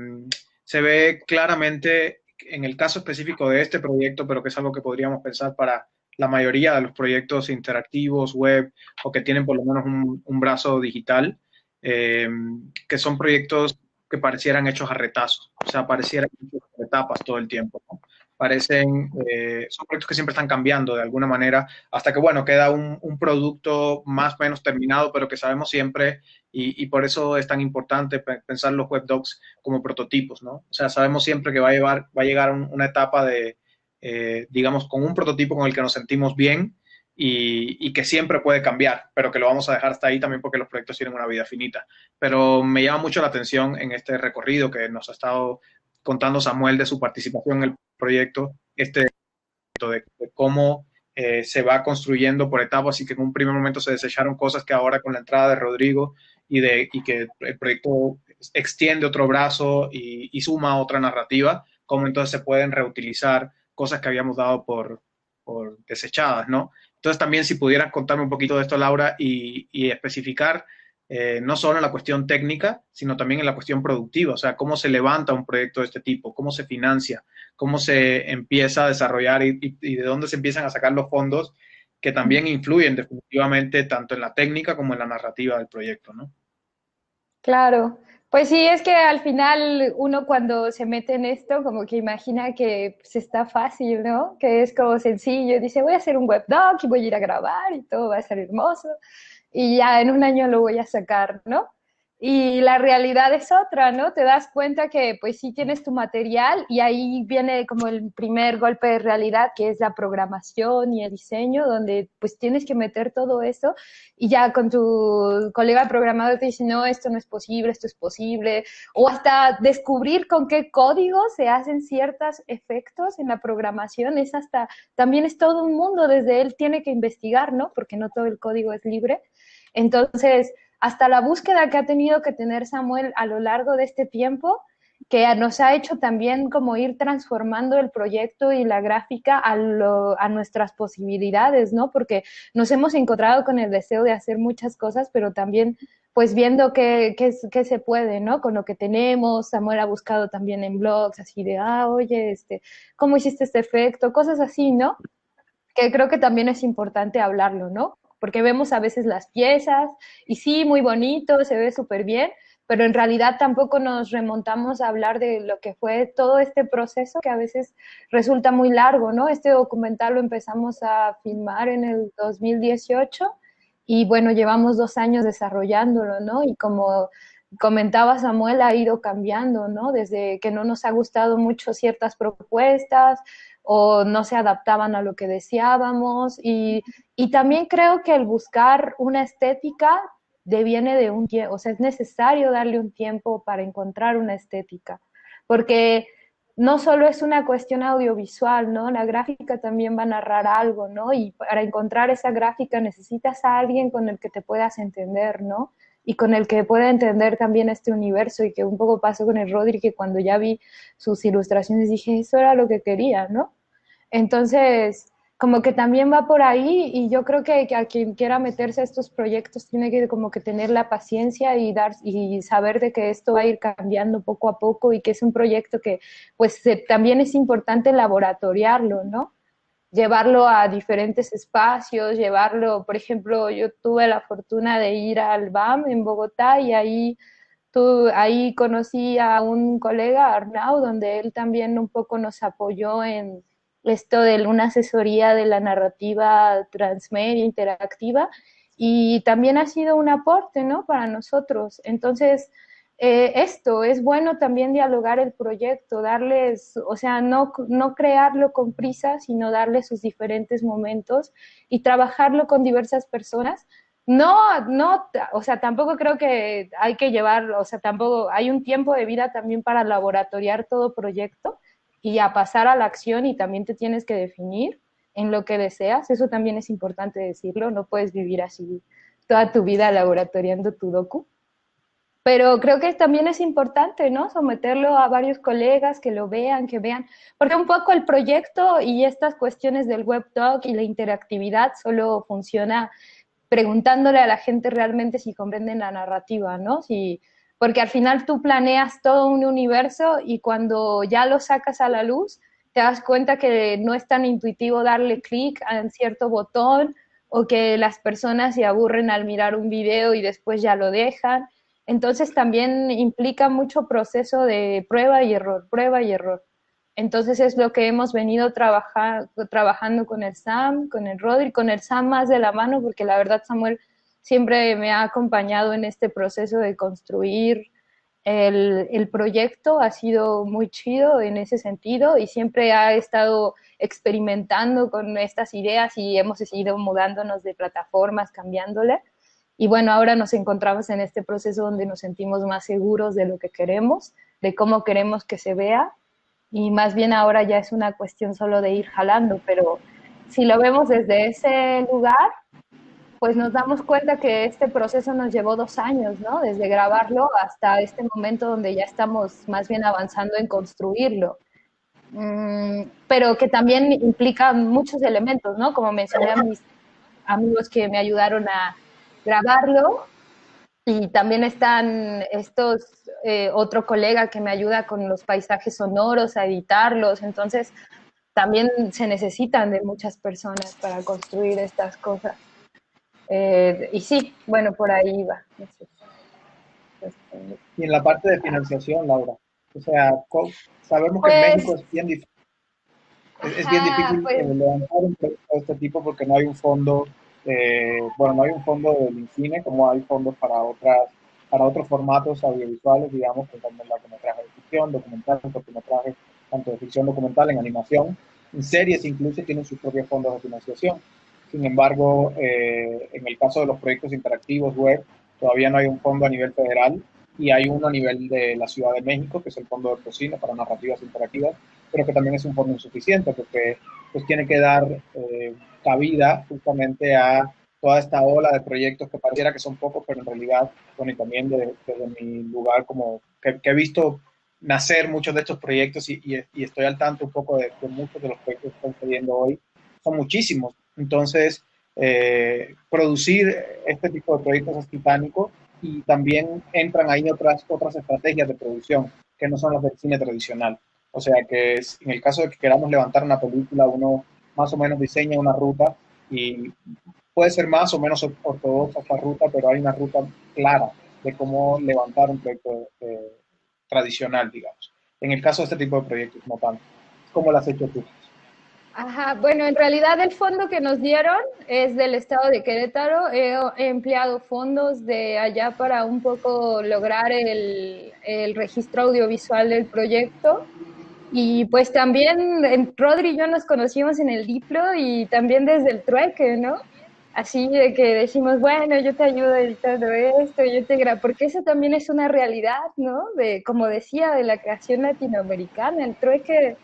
se ve claramente en el caso específico de este proyecto, pero que es algo que podríamos pensar para la mayoría de los proyectos interactivos, web, o que tienen por lo menos un brazo digital, eh, que son proyectos que parecieran hechos a retazos, o sea, parecieran hechos por etapas todo el tiempo, ¿no? Son proyectos que siempre están cambiando de alguna manera hasta que, bueno, queda un producto más o menos terminado, pero que sabemos siempre, y por eso es tan importante pensar los web docs como prototipos, ¿no? O sea, sabemos siempre que va a llegar una etapa digamos, con un prototipo con el que nos sentimos bien y que siempre puede cambiar, pero que lo vamos a dejar hasta ahí también porque los proyectos tienen una vida finita. Pero me llama mucho la atención en este recorrido que nos ha estado contando Samuel de su participación en el proyecto, de cómo se va construyendo por etapas y que en un primer momento se desecharon cosas que ahora con la entrada de Rodrigo y que el proyecto extiende otro brazo y suma otra narrativa, cómo entonces se pueden reutilizar cosas que habíamos dado por desechadas, ¿no? Entonces también si pudieras contarme un poquito de esto, Laura, y especificar no solo en la cuestión técnica, sino también en la cuestión productiva, o sea, cómo se levanta un proyecto de este tipo, cómo se financia, cómo se empieza a desarrollar y de dónde se empiezan a sacar los fondos que también influyen definitivamente tanto en la técnica como en la narrativa del proyecto, ¿no? Claro, pues sí, es que al final uno cuando se mete en esto como que imagina que pues, está fácil, ¿no? Que es como sencillo, dice voy a hacer un webdoc y voy a ir a grabar y todo va a ser hermoso y ya en un año lo voy a sacar, ¿no? Y la realidad es otra, ¿no? Te das cuenta que pues sí tienes tu material y ahí viene como el primer golpe de realidad que es la programación y el diseño, donde pues tienes que meter todo eso y ya con tu colega programador te dice, no, esto no es posible, esto es posible, o hasta descubrir con qué código se hacen ciertos efectos en la programación, es hasta, también es todo un mundo, desde él tiene que investigar, ¿no? Porque no todo el código es libre. Entonces, hasta la búsqueda que ha tenido que tener Samuel a lo largo de este tiempo, que nos ha hecho también como ir transformando el proyecto y la gráfica a nuestras posibilidades, ¿no? Porque nos hemos encontrado con el deseo de hacer muchas cosas, pero también pues viendo qué se puede, ¿no? Con lo que tenemos, Samuel ha buscado también en blogs, así de, oye, ¿cómo hiciste este efecto? Cosas así, ¿no? Que creo que también es importante hablarlo, ¿no? Porque vemos a veces las piezas y sí, muy bonito, se ve súper bien, pero en realidad tampoco nos remontamos a hablar de lo que fue todo este proceso que a veces resulta muy largo, ¿no? Este documental lo empezamos a filmar en el 2018 y bueno, llevamos 2 años desarrollándolo, ¿no? Y como comentaba Samuel, ha ido cambiando, ¿no? Desde que no nos ha gustado mucho ciertas propuestas o no se adaptaban a lo que deseábamos y también creo que el buscar una estética deviene de un tiempo, o sea, es necesario darle un tiempo para encontrar una estética, porque no solo es una cuestión audiovisual, ¿no? La gráfica también va a narrar algo, ¿no? Y para encontrar esa gráfica necesitas a alguien con el que te puedas entender, ¿no? Y con el que pueda entender también este universo y que un poco pasó con el Rodri, que cuando ya vi sus ilustraciones dije, eso era lo que quería, ¿no? Entonces, como que también va por ahí y yo creo que a quien quiera meterse a estos proyectos tiene que como que tener la paciencia y saber de que esto va a ir cambiando poco a poco y que es un proyecto que pues también es importante laboratoriarlo, ¿no? llevarlo a diferentes espacios, llevarlo, por ejemplo, yo tuve la fortuna de ir al BAM en Bogotá y ahí conocí a un colega, Arnau, donde él también un poco nos apoyó en esto de una asesoría de la narrativa transmedia interactiva y también ha sido un aporte, ¿no?, para nosotros. Entonces, esto es bueno también dialogar el proyecto, darles, o sea, no crearlo con prisa, sino darle sus diferentes momentos y trabajarlo con diversas personas. O sea, tampoco creo que hay que llevar, o sea, tampoco hay un tiempo de vida también para laboratoriar todo proyecto y a pasar a la acción y también te tienes que definir en lo que deseas. Eso también es importante decirlo, no puedes vivir así toda tu vida laboratoriando tu docu. Pero creo que también es importante, ¿no?, someterlo a varios colegas que lo vean, porque un poco el proyecto y estas cuestiones del web talk y la interactividad solo funciona preguntándole a la gente realmente si comprenden la narrativa, ¿no? Porque al final tú planeas todo un universo y cuando ya lo sacas a la luz, te das cuenta que no es tan intuitivo darle clic en cierto botón o que las personas se aburren al mirar un video y después ya lo dejan. Entonces también implica mucho proceso de prueba y error, prueba y error. Entonces es lo que hemos venido trabajando con el Sam, con el Rodri, con el Sam más de la mano, porque la verdad Samuel siempre me ha acompañado en este proceso de construir el proyecto, ha sido muy chido en ese sentido y siempre ha estado experimentando con estas ideas y hemos ido mudándonos de plataformas, cambiándole. Y bueno, ahora nos encontramos en este proceso donde nos sentimos más seguros de lo que queremos, de cómo queremos que se vea y más bien ahora ya es una cuestión solo de ir jalando, pero si lo vemos desde ese lugar, pues nos damos cuenta que este proceso nos llevó 2 años, ¿no? Desde grabarlo hasta este momento donde ya estamos más bien avanzando en construirlo. Pero que también implica muchos elementos, ¿no? Como mencioné a mis amigos que me ayudaron a grabarlo, y también están otro colega que me ayuda con los paisajes sonoros, a editarlos. Entonces, también se necesitan de muchas personas para construir estas cosas. Y sí, bueno, por ahí va. No sé. Y en la parte de financiación, Laura, o sea, sabemos que en Pues, México es bien difícil pues, levantar un proyecto de este tipo porque no hay un fondo, bueno, no hay un fondo del INCINE como hay fondos para otros formatos audiovisuales, digamos, como el largometraje de ficción, documental, cortometraje, tanto de ficción documental, en animación, en series incluso tienen sus propios fondos de financiación. Sin embargo, en el caso de los proyectos interactivos web, todavía no hay un fondo a nivel federal y hay uno a nivel de la Ciudad de México, que es el Fondo de Cocina para Narrativas Interactivas, pero que también es un fondo insuficiente porque pues tiene que dar cabida justamente a toda esta ola de proyectos que pareciera que son pocos, pero en realidad, bueno, y también desde mi lugar como que he visto nacer muchos de estos proyectos y estoy al tanto un poco de muchos de los proyectos que están sucediendo hoy, son muchísimos. Entonces, producir este tipo de proyectos es titánico y también entran ahí otras estrategias de producción que no son las del cine tradicional. O sea que en el caso de que queramos levantar una película, uno más o menos diseña una ruta y puede ser más o menos ortodoxa esta ruta, pero hay una ruta clara de cómo levantar un proyecto tradicional, digamos. En el caso de este tipo de proyectos, no tanto. ¿Cómo lo has hecho tú? ajá, bueno, en realidad el fondo que nos dieron es del estado de Querétaro. He empleado fondos de allá para un poco lograr el registro audiovisual del proyecto. Y pues también Rodri y yo nos conocimos en el Diplo y también desde el trueque, ¿no? Así de que decimos, bueno, yo te ayudo editando esto, yo te grabo, porque eso también es una realidad, ¿no? Como decía, de la creación latinoamericana, el trueque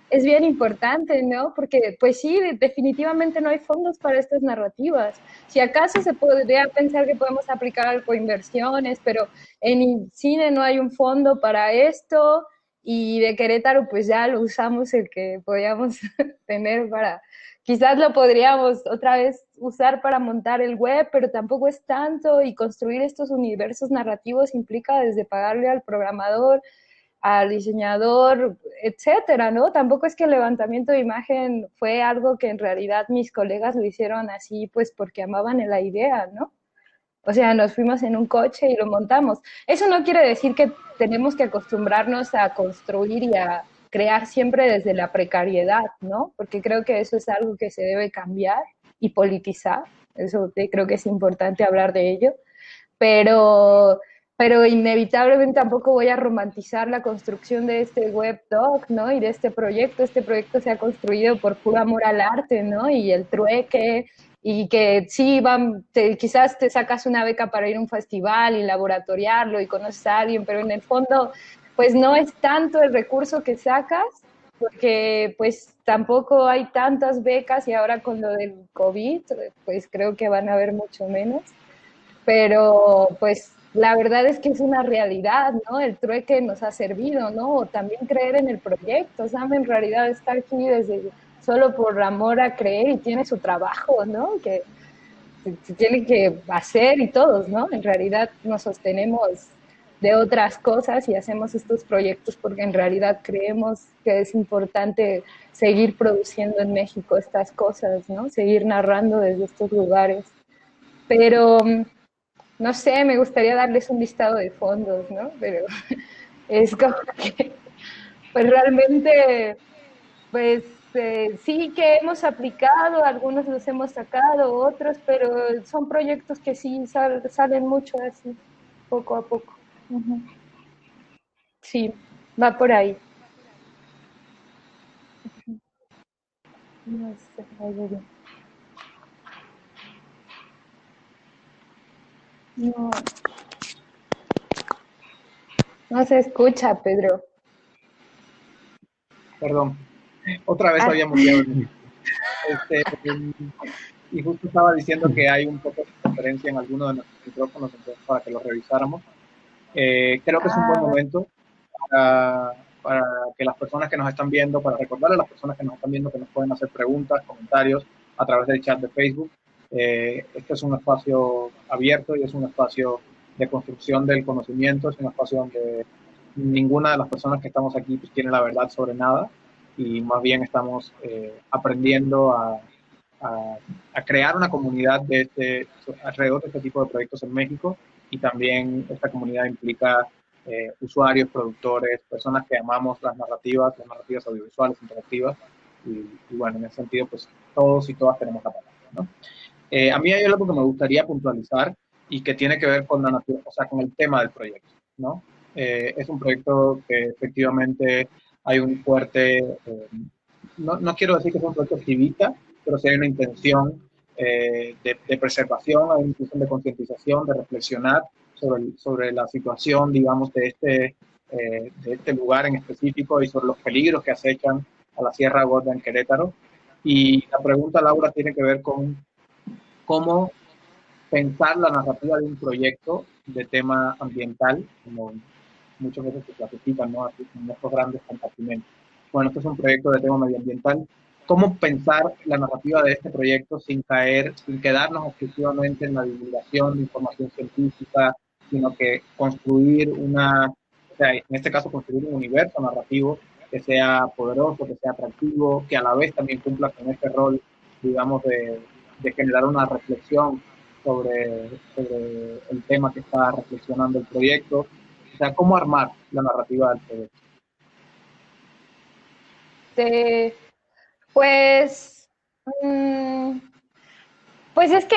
es bien importante, ¿no? Porque pues sí, definitivamente no hay fondos para estas narrativas. Si acaso se podría pensar que podemos aplicar algo inversiones, pero en cine no hay un fondo para esto y de Querétaro pues ya lo usamos el que podíamos tener para, quizás lo podríamos otra vez usar para montar el web, pero tampoco es tanto y construir estos universos narrativos implica desde pagarle al programador al diseñador, etcétera, ¿no? Tampoco es que el levantamiento de imagen fue algo que en realidad mis colegas lo hicieron así, pues porque amaban la idea, ¿no? O sea, nos fuimos en un coche y lo montamos. Eso no quiere decir que tenemos que acostumbrarnos a construir y a crear siempre desde la precariedad, ¿no? Porque creo que eso es algo que se debe cambiar y politizar. Eso creo que es importante hablar de ello. Pero, pero inevitablemente tampoco voy a romantizar la construcción de este webdoc, ¿no? Y de este proyecto. Este proyecto se ha construido por puro amor al arte, ¿no? Y el trueque, y que sí, quizás te sacas una beca para ir a un festival y laboratoriarlo y conoces a alguien, pero en el fondo, pues no es tanto el recurso que sacas, porque pues tampoco hay tantas becas y ahora con lo del COVID, pues creo que van a haber mucho menos. Pero pues la verdad es que es una realidad, ¿no? El trueque nos ha servido, ¿no? O también creer en el proyecto, Sam en realidad está aquí desde solo por amor a creer y tiene su trabajo, ¿no? Que se tiene que hacer y todos, ¿no? En realidad nos sostenemos de otras cosas y hacemos estos proyectos porque en realidad creemos que es importante seguir produciendo en México estas cosas, ¿no? Seguir narrando desde estos lugares. Pero no sé, me gustaría darles un listado de fondos, ¿no? Pero es como que, pues realmente, pues sí que hemos aplicado, algunos los hemos sacado, otros, pero son proyectos que sí salen mucho así, poco a poco. Ujú. Sí, va por ahí. No sé, no, no se escucha, Pedro. Perdón, otra vez Ah, había muteado el micrófono. Y justo estaba diciendo que hay un poco de interferencia en alguno de nuestros micrófonos, entonces para que lo revisáramos. Creo que es un buen ah, momento para que las personas que nos están viendo, para recordarle a las personas que nos están viendo que nos pueden hacer preguntas, comentarios a través del chat de Facebook. Este es un espacio abierto y es un espacio de construcción del conocimiento, es un espacio donde ninguna de las personas que estamos aquí pues, tiene la verdad sobre nada y más bien estamos aprendiendo a crear una comunidad alrededor de este tipo de proyectos en México y también esta comunidad implica usuarios, productores, personas que amamos las narrativas audiovisuales, interactivas y bueno, en ese sentido pues todos y todas tenemos la palabra, ¿no? A mí hay algo que me gustaría puntualizar y que tiene que ver con la o sea, con el tema del proyecto, ¿no? Es un proyecto que efectivamente hay un fuerte, no quiero decir que sea un proyecto activista, pero sí hay una intención de preservación, hay una intención de concientización, de reflexionar sobre la situación, digamos, de este lugar en específico y sobre los peligros que acechan a la Sierra Gorda en Querétaro. Y la pregunta, Laura, tiene que ver con cómo pensar la narrativa de un proyecto de tema ambiental, como muchas veces se clasifican, ¿no? Así, en estos grandes compartimentos. Bueno, este es un proyecto de tema medioambiental. ¿Cómo pensar la narrativa de este proyecto sin quedarnos exclusivamente en la divulgación de información científica, sino que construir o sea, en este caso construir un universo narrativo que sea poderoso, que sea atractivo, que a la vez también cumpla con este rol, digamos, de generar una reflexión sobre el tema que está reflexionando el proyecto? O sea, cómo armar la narrativa del proyecto. este, pues, mm, pues es que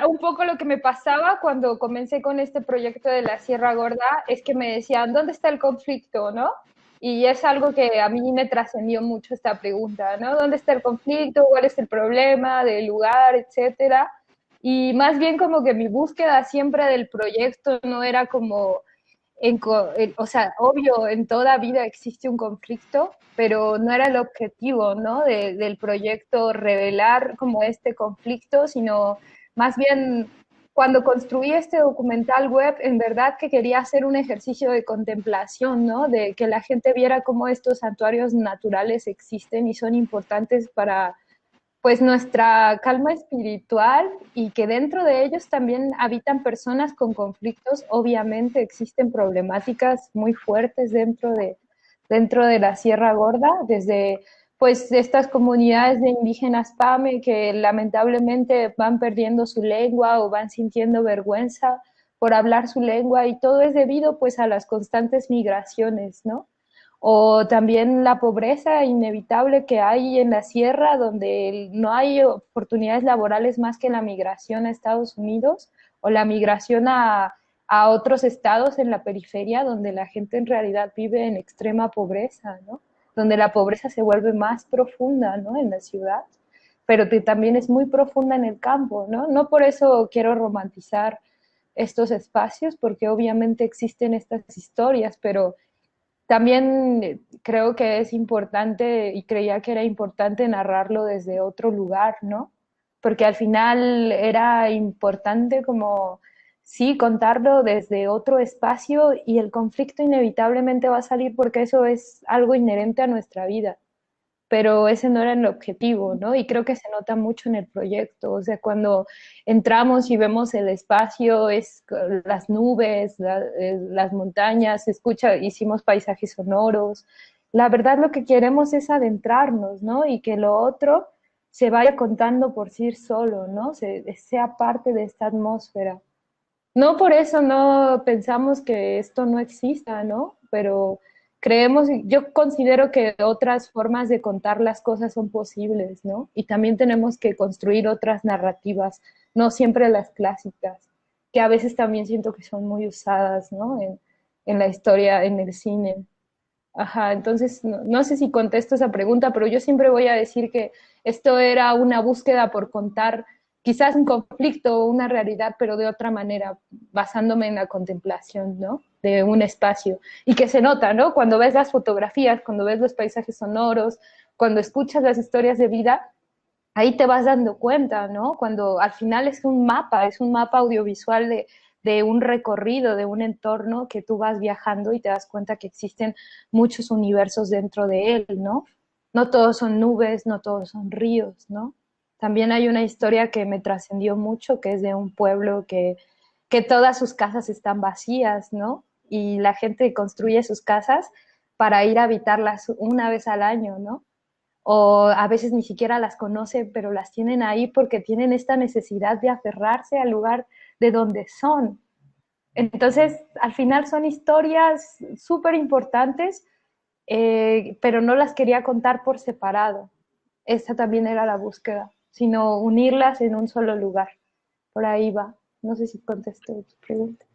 un poco lo que me pasaba cuando comencé con este proyecto de la Sierra Gorda es que me decían, ¿dónde está el conflicto, no? Y es algo que a mí me trascendió mucho esta pregunta, ¿no? ¿Dónde está el conflicto? ¿Cuál es el problema del lugar, etcétera? Y más bien como que mi búsqueda siempre del proyecto no era como o sea, obvio, en toda vida existe un conflicto, pero no era el objetivo, ¿no? Del proyecto revelar como este conflicto, sino más bien cuando construí este documental web, en verdad que quería hacer un ejercicio de contemplación, ¿no? De que la gente viera cómo estos santuarios naturales existen y son importantes pues nuestra calma espiritual y que dentro de ellos también habitan personas con conflictos. Obviamente existen problemáticas muy fuertes dentro de la Sierra Gorda, desde pues estas comunidades de indígenas Pame que lamentablemente van perdiendo su lengua o van sintiendo vergüenza por hablar su lengua, y todo es debido pues a las constantes migraciones, ¿no? O también la pobreza inevitable que hay en la sierra, donde no hay oportunidades laborales más que la migración a Estados Unidos o la migración a otros estados en la periferia, donde la gente en realidad vive en extrema pobreza, ¿no? Donde la pobreza se vuelve más profunda, ¿no? En la ciudad, pero que también es muy profunda en el campo, ¿no? No por eso quiero romantizar estos espacios, porque obviamente existen estas historias, pero también creo que es importante, y creía que era importante narrarlo desde otro lugar, ¿no? Porque al final era importante como, sí, contarlo desde otro espacio, y el conflicto inevitablemente va a salir porque eso es algo inherente a nuestra vida, pero ese no era el objetivo, ¿no? Y creo que se nota mucho en el proyecto, o sea, cuando entramos y vemos el espacio, es las nubes, las montañas, se escucha, hicimos paisajes sonoros. La verdad lo que queremos es adentrarnos, ¿no? Y que lo otro se vaya contando por sí solo, ¿no? Sea parte de esta atmósfera. No por eso no pensamos que esto no exista, ¿no? Pero creemos, yo considero que otras formas de contar las cosas son posibles, ¿no? Y también tenemos que construir otras narrativas, no siempre las clásicas, que a veces también siento que son muy usadas, ¿no? En la historia, en el cine. Ajá, entonces no sé si contesto esa pregunta, pero yo siempre voy a decir que esto era una búsqueda por contar quizás un conflicto o una realidad, pero de otra manera, basándome en la contemplación, ¿no? De un espacio. Y que se nota, ¿no? Cuando ves las fotografías, cuando ves los paisajes sonoros, cuando escuchas las historias de vida, ahí te vas dando cuenta, ¿no? Cuando al final es un mapa audiovisual de un recorrido, de un entorno que tú vas viajando y te das cuenta que existen muchos universos dentro de él, ¿no? No todos son nubes, no todos son ríos, ¿no? También hay una historia que me trascendió mucho, que es de un pueblo que todas sus casas están vacías, ¿no? Y la gente construye sus casas para ir a habitarlas una vez al año, ¿no? O a veces ni siquiera las conocen, pero las tienen ahí porque tienen esta necesidad de aferrarse al lugar de donde son. Entonces, al final son historias súper importantes, pero no las quería contar por separado. Esa también era la búsqueda, sino unirlas en un solo lugar. Por ahí va. No sé si contesto tu pregunta.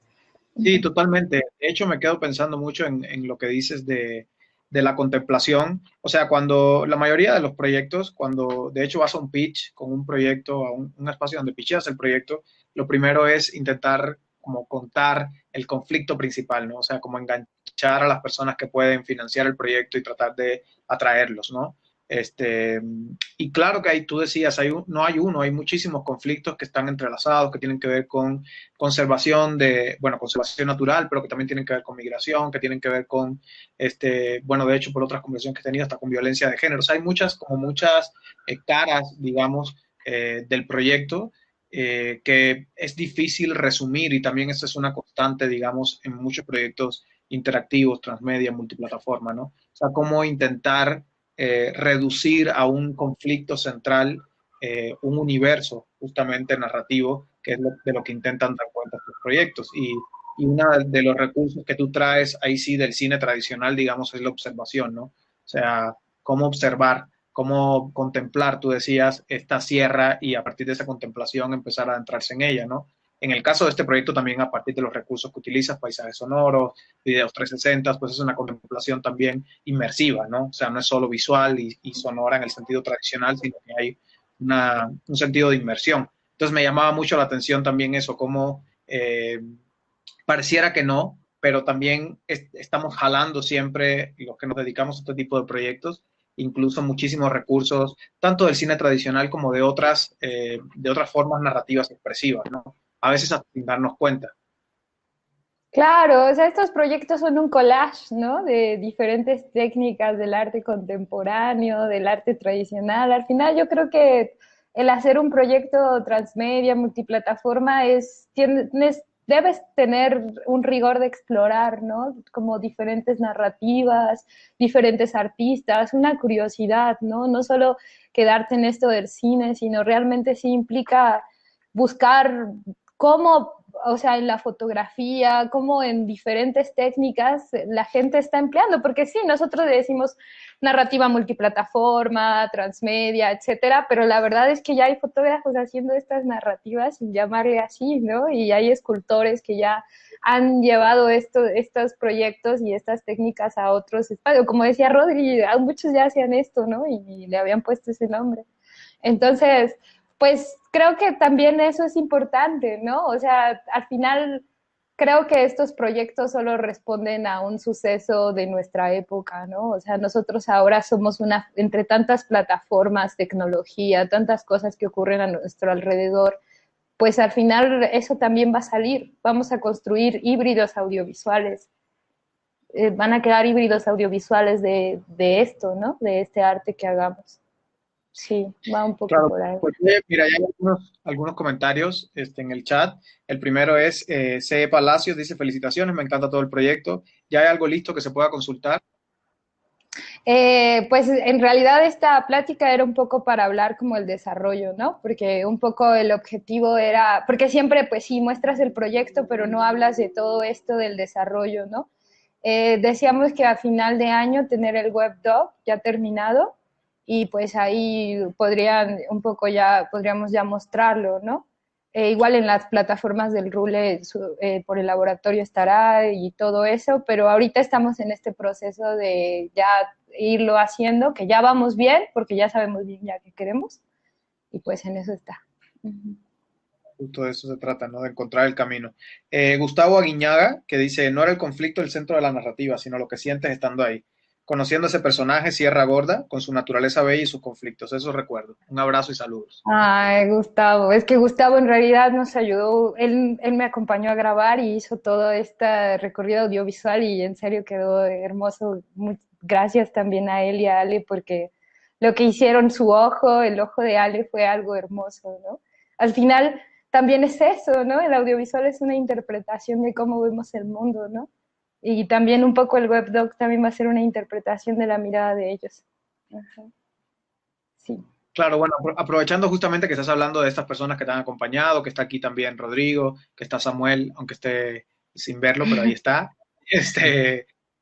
Sí, totalmente. De hecho, me quedo pensando mucho en lo que dices de la contemplación. O sea, cuando la mayoría de los proyectos, cuando de hecho vas a un pitch con un proyecto, a un espacio donde pitcheas el proyecto, lo primero es intentar como contar el conflicto principal, ¿no? O sea, como enganchar a las personas que pueden financiar el proyecto y tratar de atraerlos, ¿no? Este, y claro que hay, tú decías, no hay uno, hay muchísimos conflictos que están entrelazados, que tienen que ver con conservación bueno, conservación natural, pero que también tienen que ver con migración, que tienen que ver con, bueno, de hecho, por otras conversaciones que he tenido, hasta con violencia de género. O sea, hay muchas caras, digamos, del proyecto que es difícil resumir, y también esa es una constante, digamos, en muchos proyectos interactivos, transmedia, multiplataforma, ¿no? O sea, cómo intentar reducir a un conflicto central un universo justamente narrativo, que es de lo que intentan dar cuenta estos proyectos. Y uno de los recursos que tú traes ahí sí del cine tradicional, digamos, es la observación, ¿no? O sea, cómo observar, cómo contemplar, tú decías, esta sierra y a partir de esa contemplación empezar a adentrarse en ella, ¿no? En el caso de este proyecto también a partir de los recursos que utilizas, paisajes sonoros, videos 360, pues es una contemplación también inmersiva, ¿no? O sea, no es solo visual y sonora en el sentido tradicional, sino que hay un sentido de inmersión. Entonces me llamaba mucho la atención también eso, como pareciera que no, pero también estamos jalando siempre los que nos dedicamos a este tipo de proyectos, incluso muchísimos recursos, tanto del cine tradicional como de otras formas narrativas expresivas, ¿no? A veces sin darnos cuenta. Claro, o sea, estos proyectos son un collage, ¿no? De diferentes técnicas del arte contemporáneo, del arte tradicional. Al final yo creo que el hacer un proyecto transmedia, multiplataforma, debes tener un rigor de explorar, ¿no? Como diferentes narrativas, diferentes artistas, una curiosidad, ¿no? No solo quedarte en esto del cine, sino realmente sí implica buscar cómo, o sea, en la fotografía, cómo en diferentes técnicas la gente está empleando, porque sí, nosotros le decimos narrativa multiplataforma, transmedia, etcétera, pero la verdad es que ya hay fotógrafos haciendo estas narrativas sin llamarle así, ¿no? Y hay escultores que ya han llevado estos proyectos y estas técnicas a otros espacios. Como decía Rodri, muchos ya hacían esto, ¿no? Y le habían puesto ese nombre. Entonces, pues creo que también eso es importante, ¿no? O sea, al final creo que estos proyectos solo responden a un suceso de nuestra época, ¿no? O sea, nosotros ahora somos entre tantas plataformas, tecnología, tantas cosas que ocurren a nuestro alrededor, pues al final eso también va a salir. Vamos a construir híbridos audiovisuales. Van a quedar híbridos audiovisuales de esto, ¿no? De este arte que hagamos. Sí, va un poco Claro, por ahí. pues mira, hay algunos comentarios en el chat. El primero es C. Palacios, dice felicitaciones, me encanta todo el proyecto. ¿Ya hay algo listo que se pueda consultar? Pues en realidad esta plática era un poco para hablar como el desarrollo, ¿no? Porque un poco el objetivo era, porque siempre pues sí muestras el proyecto, pero no hablas de todo esto del desarrollo, ¿no? Decíamos que a final de año tener el webdoc ya terminado y pues ahí podríamos ya mostrarlo, ¿no? Igual en las plataformas del RULE por el laboratorio estará y todo eso, pero ahorita estamos en este proceso de ya irlo haciendo, que ya vamos bien, porque ya sabemos bien ya qué queremos, y pues en eso está. Justo de eso se trata, ¿no? De encontrar el camino. Gustavo Aguiñaga, que dice, no era el conflicto el centro de la narrativa, sino lo que sientes estando ahí. Conociendo a ese personaje, Sierra Gorda, con su naturaleza bella y sus conflictos. Eso recuerdo. Un abrazo y saludos. Ay, Gustavo, es que Gustavo en realidad nos ayudó, él me acompañó a grabar y hizo todo este recorrido audiovisual y en serio quedó hermoso. Gracias también a él y a Ale porque lo que hicieron su ojo, el ojo de Ale fue algo hermoso, ¿no? Al final también es eso, ¿no? El audiovisual es una interpretación de cómo vemos el mundo, ¿no? Y también un poco el webdoc también va a ser una interpretación de la mirada de ellos. Ajá. Sí. Claro, bueno, aprovechando justamente que estás hablando de estas personas que te han acompañado, que está aquí también Rodrigo, que está Samuel, aunque esté sin verlo, pero ahí está.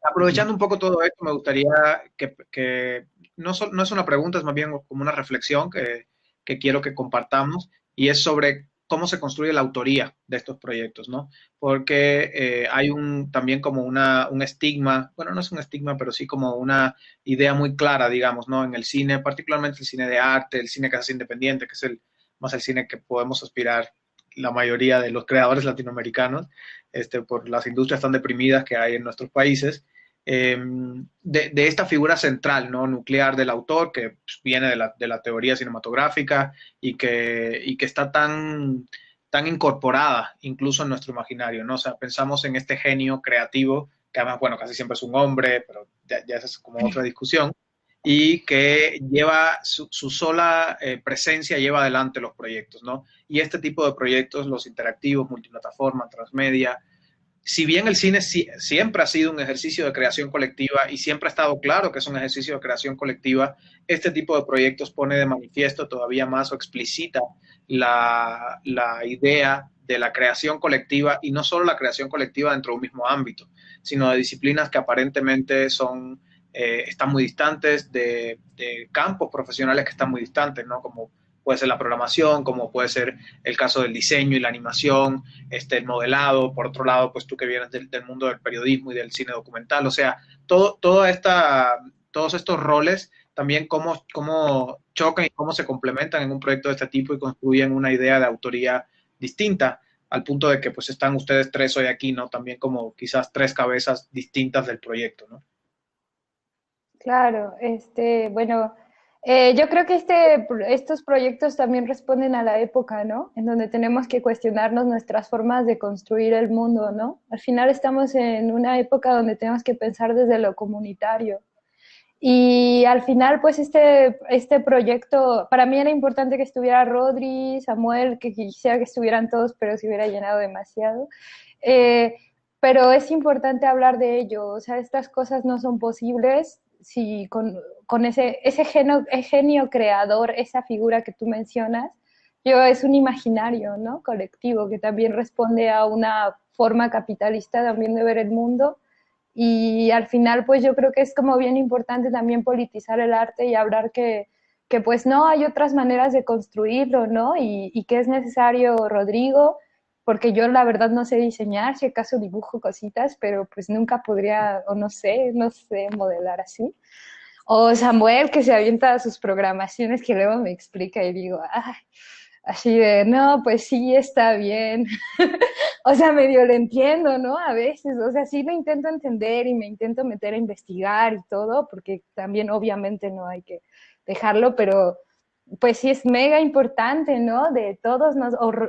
Aprovechando un poco todo esto, me gustaría que no es una pregunta, es más bien como una reflexión que quiero que compartamos, y es sobre cómo se construye la autoría de estos proyectos, ¿no? Porque hay también como un estigma, bueno, no es un estigma, pero sí como una idea muy clara, digamos, ¿no? En el cine, particularmente el cine de arte, el cine que se hace independiente, que es más el cine que podemos aspirar la mayoría de los creadores latinoamericanos, por las industrias tan deprimidas que hay en nuestros países, de esta figura central, ¿no? Nuclear del autor, que pues, viene de la teoría cinematográfica y que está tan incorporada incluso en nuestro imaginario, ¿no? O sea, pensamos en este genio creativo, que además, bueno, casi siempre es un hombre, pero ya esa es como otra discusión, y que lleva su sola presencia, lleva adelante los proyectos, ¿no? Y este tipo de proyectos, los interactivos, multiplataforma, transmedia, si bien el cine siempre ha sido un ejercicio de creación colectiva y siempre ha estado claro que es un ejercicio de creación colectiva, este tipo de proyectos pone de manifiesto todavía más o explicita la idea de la creación colectiva, y no solo la creación colectiva dentro de un mismo ámbito, sino de disciplinas que aparentemente están muy distantes, de campos profesionales que están muy distantes, ¿no? Como puede ser la programación, como puede ser el caso del diseño y la animación, el modelado, por otro lado, pues tú que vienes del mundo del periodismo y del cine documental, o sea, todos estos roles también cómo chocan y cómo se complementan en un proyecto de este tipo y construyen una idea de autoría distinta, al punto de que pues están ustedes tres hoy aquí, ¿no? También como quizás tres cabezas distintas del proyecto, ¿no? Claro, bueno, Yo creo que estos proyectos también responden a la época, ¿no? En donde tenemos que cuestionarnos nuestras formas de construir el mundo, ¿no? Al final estamos en una época donde tenemos que pensar desde lo comunitario. Y al final, pues este proyecto, para mí era importante que estuviera Rodri, Samuel, que quisiera que estuvieran todos, pero se hubiera llenado demasiado. Eh, pero es importante hablar de ello, o sea, estas cosas no son posibles si con ese genio creador, esa figura que tú mencionas, es un imaginario, ¿no? Colectivo, que también responde a una forma capitalista también de ver el mundo y al final, pues yo creo que es como bien importante también politizar el arte y hablar que pues no, hay otras maneras de construirlo, ¿no? Y que es necesario, Rodrigo, porque yo la verdad no sé diseñar, si acaso dibujo cositas, pero pues nunca podría, o no sé modelar así. O Samuel, que se avienta a sus programaciones que luego me explica y digo, ay, así de, no, pues sí, está bien. O sea, medio lo entiendo, ¿no? A veces, o sea, sí lo intento entender y me intento meter a investigar y todo, porque también obviamente no hay que dejarlo, pero pues sí es mega importante, ¿no? De todos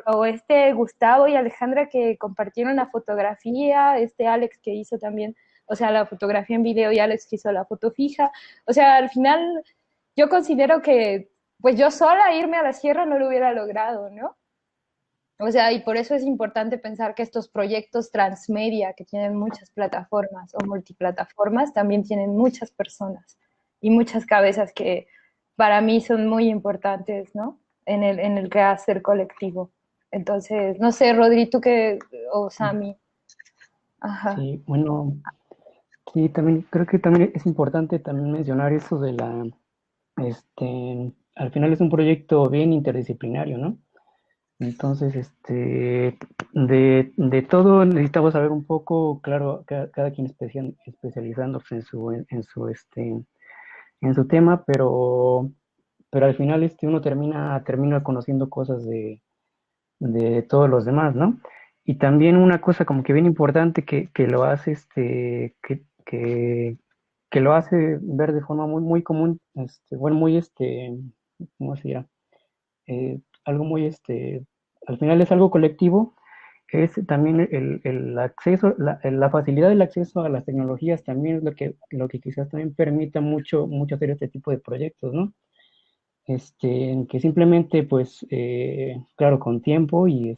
o este Gustavo y Alejandra que compartieron la fotografía, este Alex que hizo también, o sea, la fotografía en video y Alex que hizo la foto fija. O sea, al final yo considero que pues yo sola irme a la sierra no lo hubiera logrado, ¿no? O sea, y por eso es importante pensar que estos proyectos transmedia que tienen muchas plataformas o multiplataformas también tienen muchas personas y muchas cabezas que para mí son muy importantes, ¿no? En el quehacer colectivo. Entonces, no sé, Rodri, tú qué, o Sami. Ajá. Sí, bueno, sí, también creo que también es importante también mencionar eso de al final es un proyecto bien interdisciplinario, ¿no? Entonces, de todo necesitamos saber un poco, claro, cada quien especializándose en su tema, pero al final uno termina conociendo cosas de todos los demás, ¿no? Y también una cosa como que bien importante que lo hace, que lo hace ver de forma muy común, bueno, ¿cómo se llama? Algo al final es algo colectivo, es también el acceso, la facilidad del acceso a las tecnologías también es lo que quizás también permita mucho hacer este tipo de proyectos, ¿no? Que simplemente, pues, claro, con tiempo y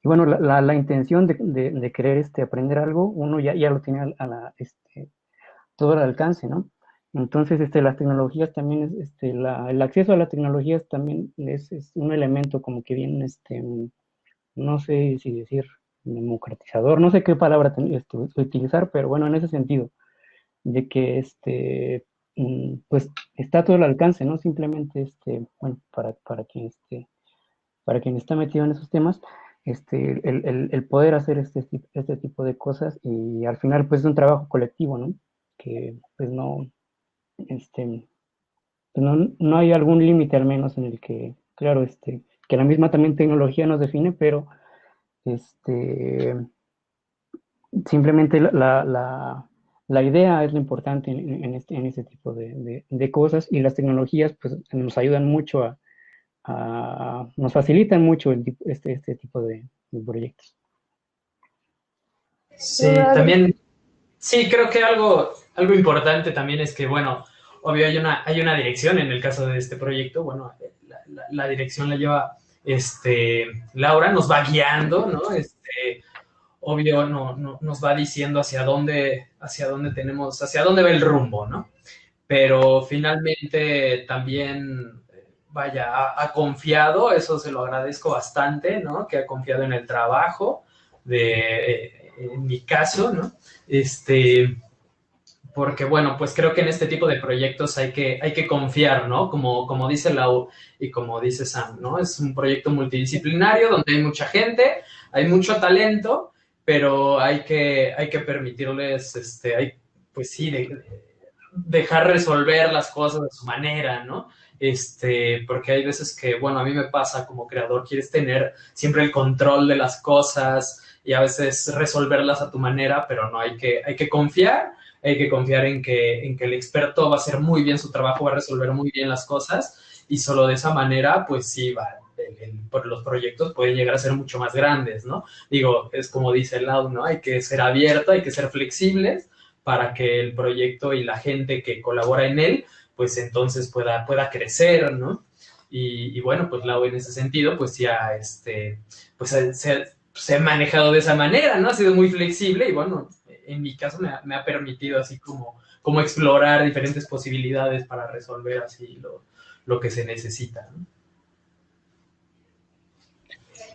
bueno, la intención de querer aprender algo, uno ya lo tiene todo al alcance, ¿no? Entonces, las tecnologías también, el acceso a las tecnologías también es un elemento como que bien, no sé si decir democratizador, no sé qué palabra utilizar, pero bueno, en ese sentido, de que pues está todo al alcance, ¿no? Simplemente, bueno, para quien está metido en esos temas, el poder hacer este tipo de cosas y al final, pues es un trabajo colectivo, ¿no? Que pues este, no hay algún límite al menos en el que, claro, que la misma también tecnología nos define, pero este, simplemente la idea es lo importante en este tipo de cosas y las tecnologías pues nos ayudan mucho nos facilitan mucho este tipo de proyectos. Sí, también, sí, creo que algo importante también es que, bueno, obvio hay una dirección en el caso de este proyecto, bueno, la dirección la lleva Laura, nos va guiando, ¿no? Obvio nos va diciendo hacia dónde hacia dónde va el rumbo, ¿no? Pero finalmente también, vaya, ha confiado, eso se lo agradezco bastante, ¿no? Que ha confiado en el trabajo en mi caso, ¿no? Porque bueno, pues creo que en este tipo de proyectos hay que confiar, ¿no? Como dice Lau y como dice Sam, ¿no? Es un proyecto multidisciplinario donde hay mucha gente, hay mucho talento, pero hay que permitirles, pues sí, dejar resolver las cosas de su manera, ¿no? Porque hay veces que, bueno, a mí me pasa como creador, quieres tener siempre el control de las cosas y a veces resolverlas a tu manera, pero no, hay que confiar hay que confiar en que el experto va a hacer muy bien su trabajo, va a resolver muy bien las cosas, y solo de esa manera, pues sí, por los proyectos pueden llegar a ser mucho más grandes, ¿no? Digo, es como dice Lau, ¿no? Hay que ser abierto, hay que ser flexibles para que el proyecto y la gente que colabora en él, pues entonces pueda crecer, ¿no? Y bueno, pues Lau en ese sentido, pues ya, pues se ha manejado de esa manera, ¿no? Ha sido muy flexible y bueno, en mi caso me ha permitido así como explorar diferentes posibilidades para resolver así lo que se necesita, ¿no?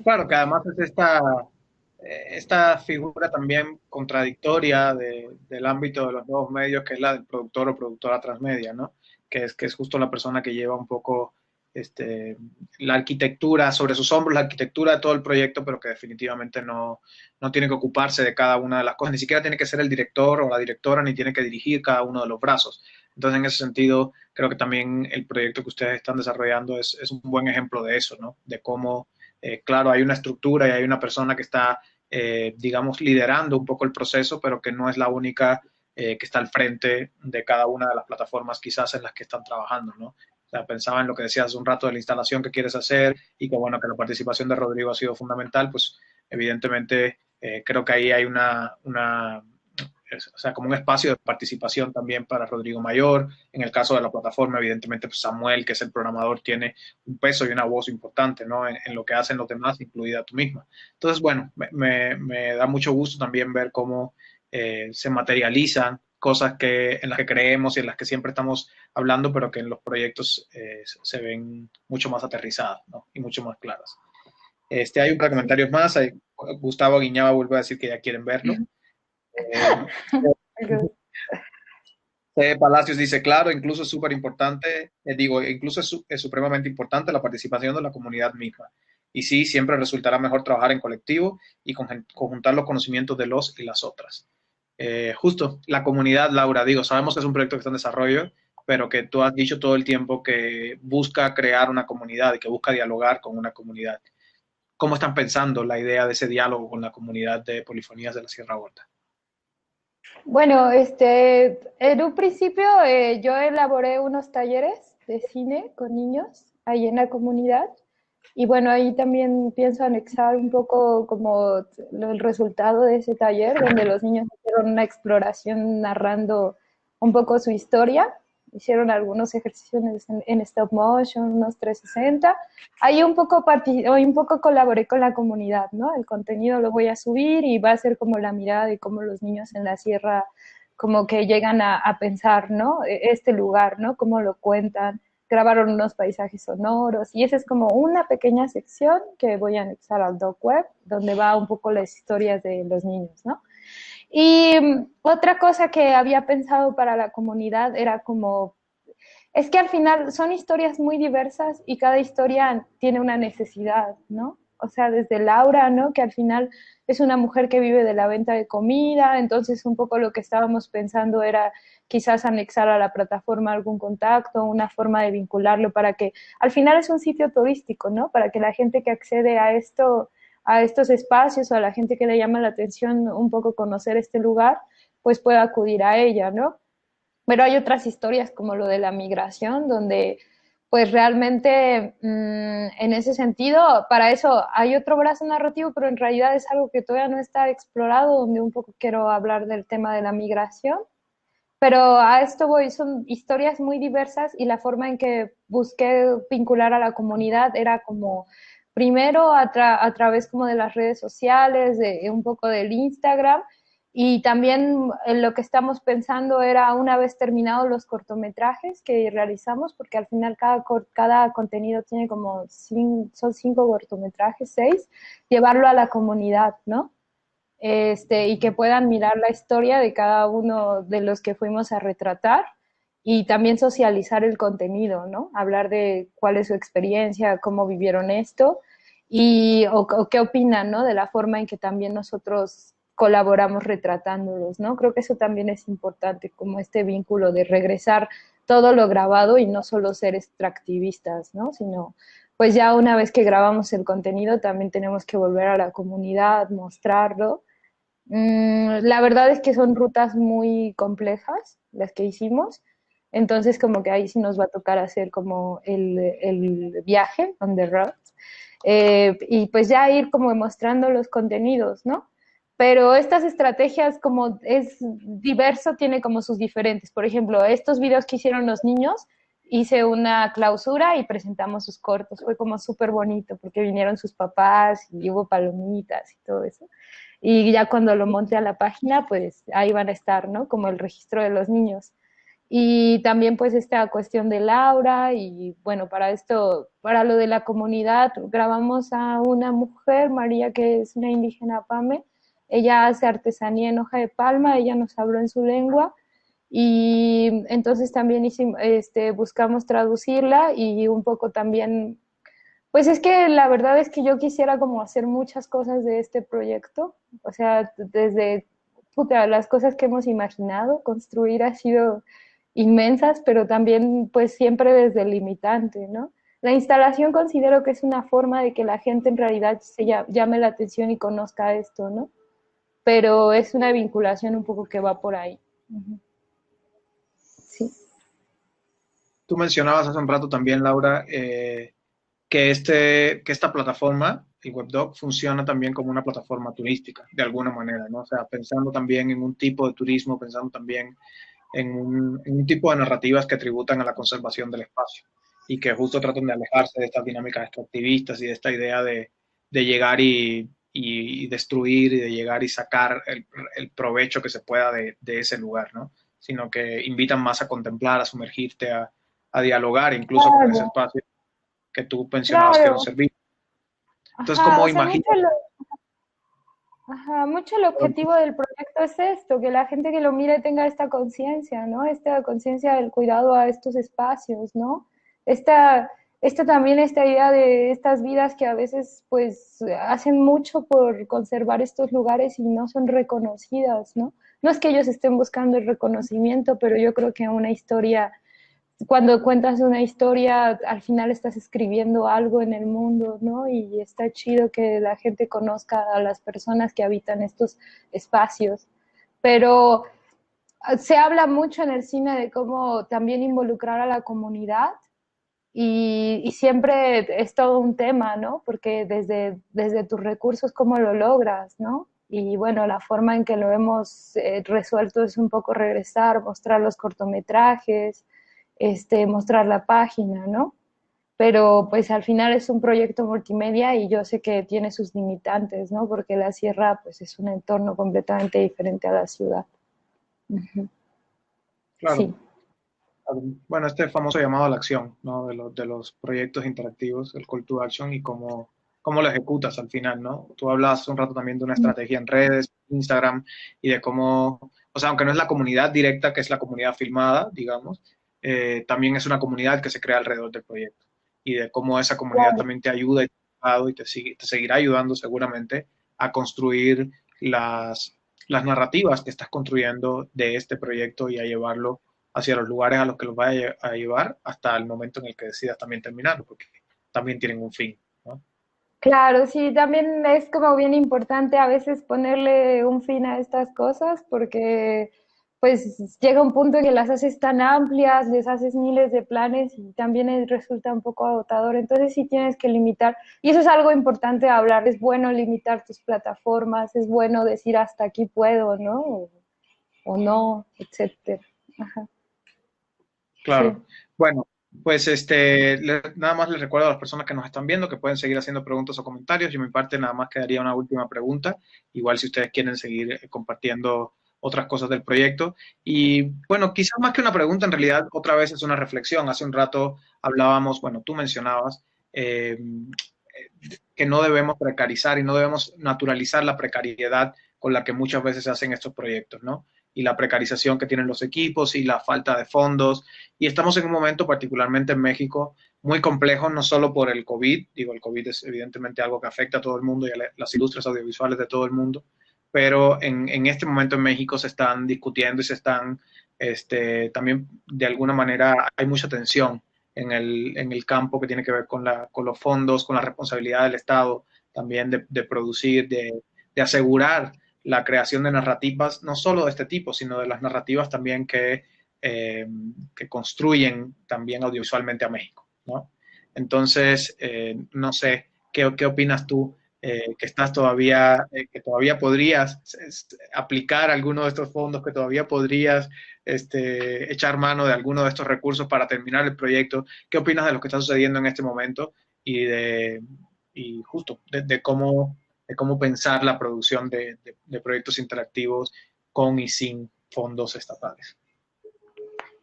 Claro, que además es esta figura también contradictoria del ámbito de los nuevos medios, que es la del productor o productora transmedia, ¿no? Que es justo la persona que lleva un poco la arquitectura, sobre sus hombros la arquitectura de todo el proyecto, pero que definitivamente no tiene que ocuparse de cada una de las cosas, ni siquiera tiene que ser el director o la directora, ni tiene que dirigir cada uno de los brazos. Entonces, en ese sentido, creo que también el proyecto que ustedes están desarrollando es un buen ejemplo de eso, ¿no? De cómo, claro, hay una estructura y hay una persona que está, digamos, liderando un poco el proceso, pero que no es la única que está al frente de cada una de las plataformas quizás en las que están trabajando, ¿no? O sea, pensaba en lo que decías hace un rato de la instalación que quieres hacer y que, bueno, que la participación de Rodrigo ha sido fundamental, pues evidentemente creo que ahí hay o sea, como un espacio de participación también para Rodrigo Mayor. En el caso de la plataforma, evidentemente, pues Samuel, que es el programador, tiene un peso y una voz importante, ¿no? En lo que hacen los demás, incluida tú misma. Entonces, bueno, me da mucho gusto también ver cómo se materializan cosas en las que creemos y en las que siempre estamos hablando, pero que en los proyectos se ven mucho más aterrizadas, ¿no? Y mucho más claras. Hay un par de comentarios más. Gustavo Guiñaba vuelve a decir que ya quieren verlo. Palacios dice, claro, incluso es súper importante, incluso es supremamente importante la participación de la comunidad misma. Y sí, siempre resultará mejor trabajar en colectivo y conjuntar los conocimientos de los y las otras. Justo, la comunidad, Laura, sabemos que es un proyecto que está en desarrollo, pero que tú has dicho todo el tiempo que busca crear una comunidad y que busca dialogar con una comunidad. ¿Cómo están pensando la idea de ese diálogo con la comunidad de Polifonías de la Sierra Gorda? Bueno, en un principio yo elaboré unos talleres de cine con niños ahí en la comunidad y bueno, ahí también pienso anexar un poco como el resultado de ese taller donde los niños hicieron una exploración narrando un poco su historia, hicieron algunos ejercicios en stop motion, unos 360. Ahí un poco colaboré con la comunidad, ¿no? El contenido lo voy a subir y va a ser como la mirada de cómo los niños en la sierra como que llegan a pensar, ¿no? Este lugar, ¿no? Cómo lo cuentan, grabaron unos paisajes sonoros y esa es como una pequeña sección que voy a anexar al doc web, donde va un poco las historias de los niños, ¿no? Y otra cosa que había pensado para la comunidad era como es que al final son historias muy diversas y cada historia tiene una necesidad, ¿no? O sea, desde Laura, ¿no? Que al final es una mujer que vive de la venta de comida, entonces un poco lo que estábamos pensando era quizás anexar a la plataforma algún contacto, una forma de vincularlo para que al final es un sitio turístico, ¿no? Para que la gente que accede a esto, a estos espacios o a la gente que le llama la atención un poco conocer este lugar, pues pueda acudir a ella, ¿no? Pero hay otras historias como lo de la migración, donde pues realmente en ese sentido, para eso hay otro brazo narrativo, pero en realidad es algo que todavía no está explorado, donde un poco quiero hablar del tema de la migración. Pero a esto voy, son historias muy diversas y la forma en que busqué vincular a la comunidad era como primero a través como de las redes sociales, de un poco del Instagram y también en lo que estamos pensando era una vez terminados los cortometrajes que realizamos, porque al final cada contenido tiene como son 5 cortometrajes, 6, llevarlo a la comunidad, ¿no? Y que puedan mirar la historia de cada uno de los que fuimos a retratar y también socializar el contenido, ¿no? Hablar de cuál es su experiencia, cómo vivieron esto o qué opinan, ¿no? De la forma en que también nosotros colaboramos retratándolos, ¿no? Creo que eso también es importante, como este vínculo de regresar todo lo grabado y no solo ser extractivistas, ¿no? Sino pues ya una vez que grabamos el contenido también tenemos que volver a la comunidad, mostrarlo La verdad es que son rutas muy complejas las que hicimos, entonces como que ahí sí nos va a tocar hacer como el viaje on the road, y pues ya ir como mostrando los contenidos, ¿no? Pero estas estrategias como es diverso, tiene como sus diferentes. Por ejemplo, estos videos que hicieron los niños, hice una clausura y presentamos sus cortos. Fue como súper bonito porque vinieron sus papás y hubo palomitas y todo eso. Y ya cuando lo monte a la página, pues ahí van a estar, ¿no? Como el registro de los niños. Y también pues esta cuestión de Laura y bueno, para esto, para lo de la comunidad, grabamos a una mujer, María, que es una indígena Pame. Ella hace artesanía en hoja de palma, ella nos habló en su lengua y entonces también hicimos, buscamos traducirla y un poco también, pues es que la verdad es que yo quisiera como hacer muchas cosas de este proyecto, o sea, desde puta, las cosas que hemos imaginado, construir ha sido inmensas, pero también pues siempre desde el limitante, ¿no? La instalación considero que es una forma de que la gente en realidad llame la atención y conozca esto, ¿no? Pero es una vinculación un poco que va por ahí. Uh-huh. Sí. Tú mencionabas hace un rato también, Laura, que esta plataforma, el WebDoc, funciona también como una plataforma turística, de alguna manera, ¿no? O sea, pensando también en un tipo de turismo, pensando también en un tipo de narrativas que tributan a la conservación del espacio y que justo tratan de alejarse de estas dinámicas extractivistas y de esta idea de llegar y destruir y de llegar y sacar el provecho que se pueda de ese lugar, ¿no? Sino que invitan más a contemplar, a sumergirte, a dialogar, incluso con ese Claro, espacio que tú mencionabas que nos claro. servía. Entonces, Ajá, ¿cómo o sea, imaginas? mucho el objetivo del proyecto es esto, que la gente que lo mire tenga esta conciencia, ¿no? Esta conciencia del cuidado a estos espacios, ¿no? Esta también esta idea de estas vidas que a veces pues hacen mucho por conservar estos lugares y no son reconocidas, ¿no? No es que ellos estén buscando el reconocimiento, pero yo creo que una historia, cuando cuentas una historia, al final estás escribiendo algo en el mundo, ¿no? Y está chido que la gente conozca a las personas que habitan estos espacios. Pero se habla mucho en el cine de cómo también involucrar a la comunidad y siempre es todo un tema, ¿no? Porque desde tus recursos, ¿cómo lo logras, ¿no? Y bueno, la forma en que lo hemos resuelto es un poco regresar, mostrar los cortometrajes, mostrar la página, ¿no? Pero pues al final es un proyecto multimedia y yo sé que tiene sus limitantes, ¿no? Porque la sierra pues es un entorno completamente diferente a la ciudad. Uh-huh. Claro. Sí. Bueno, este famoso llamado a la acción, ¿no? De los proyectos interactivos, el call to action y cómo lo ejecutas al final, ¿no? Tú hablas hace un rato también de una estrategia en redes, Instagram, y de cómo, o sea, aunque no es la comunidad directa, que es la comunidad filmada, digamos, también es una comunidad que se crea alrededor del proyecto y de cómo esa comunidad Claro. también te ayuda y te seguirá ayudando seguramente a construir las narrativas que estás construyendo de este proyecto y a llevarlo hacia los lugares a los que los vaya a llevar hasta el momento en el que decidas también terminarlo, porque también tienen un fin, ¿no? Claro, sí, también es como bien importante a veces ponerle un fin a estas cosas porque pues llega un punto en que las haces tan amplias, les haces miles de planes y también resulta un poco agotador. Entonces sí tienes que limitar. Y eso es algo importante de hablar. Es bueno limitar tus plataformas, es bueno decir hasta aquí puedo, ¿no? O no, etcétera. Ajá, sí. Claro. Bueno, pues nada más les recuerdo a las personas que nos están viendo que pueden seguir haciendo preguntas o comentarios. Yo, mi parte, nada más quedaría una última pregunta. Igual si ustedes quieren seguir compartiendo otras cosas del proyecto. Y bueno, quizás más que una pregunta, en realidad otra vez es una reflexión. Hace un rato hablábamos, bueno, tú mencionabas que no debemos precarizar y no debemos naturalizar la precariedad con la que muchas veces se hacen estos proyectos, ¿no? Y la precarización que tienen los equipos y la falta de fondos. Y estamos en un momento, particularmente en México, muy complejo, no solo por el COVID, digo, el COVID es evidentemente algo que afecta a todo el mundo y a las industrias audiovisuales de todo el mundo, pero en este momento en México se están discutiendo y se están, también de alguna manera hay mucha tensión en el campo que tiene que ver con los fondos, con la responsabilidad del Estado también de producir, de asegurar la creación de narrativas, no solo de este tipo, sino de las narrativas también que construyen también audiovisualmente a México, ¿no? Entonces, no sé, ¿qué opinas tú? Que todavía podrías aplicar alguno de estos fondos, que todavía podrías echar mano de alguno de estos recursos para terminar el proyecto. ¿Qué opinas de lo que está sucediendo en este momento y justo de cómo pensar la producción de proyectos interactivos con y sin fondos estatales?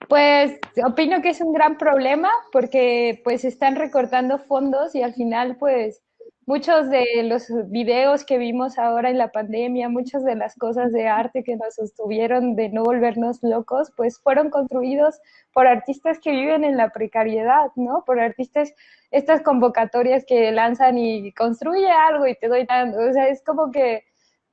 Pues opino que es un gran problema porque pues están recortando fondos y al final pues muchos de los videos que vimos ahora en la pandemia, muchas de las cosas de arte que nos sostuvieron de no volvernos locos, pues fueron construidos por artistas que viven en la precariedad, ¿no? Por artistas, estas convocatorias que lanzan y construye algo y te doy tanto, o sea, es como que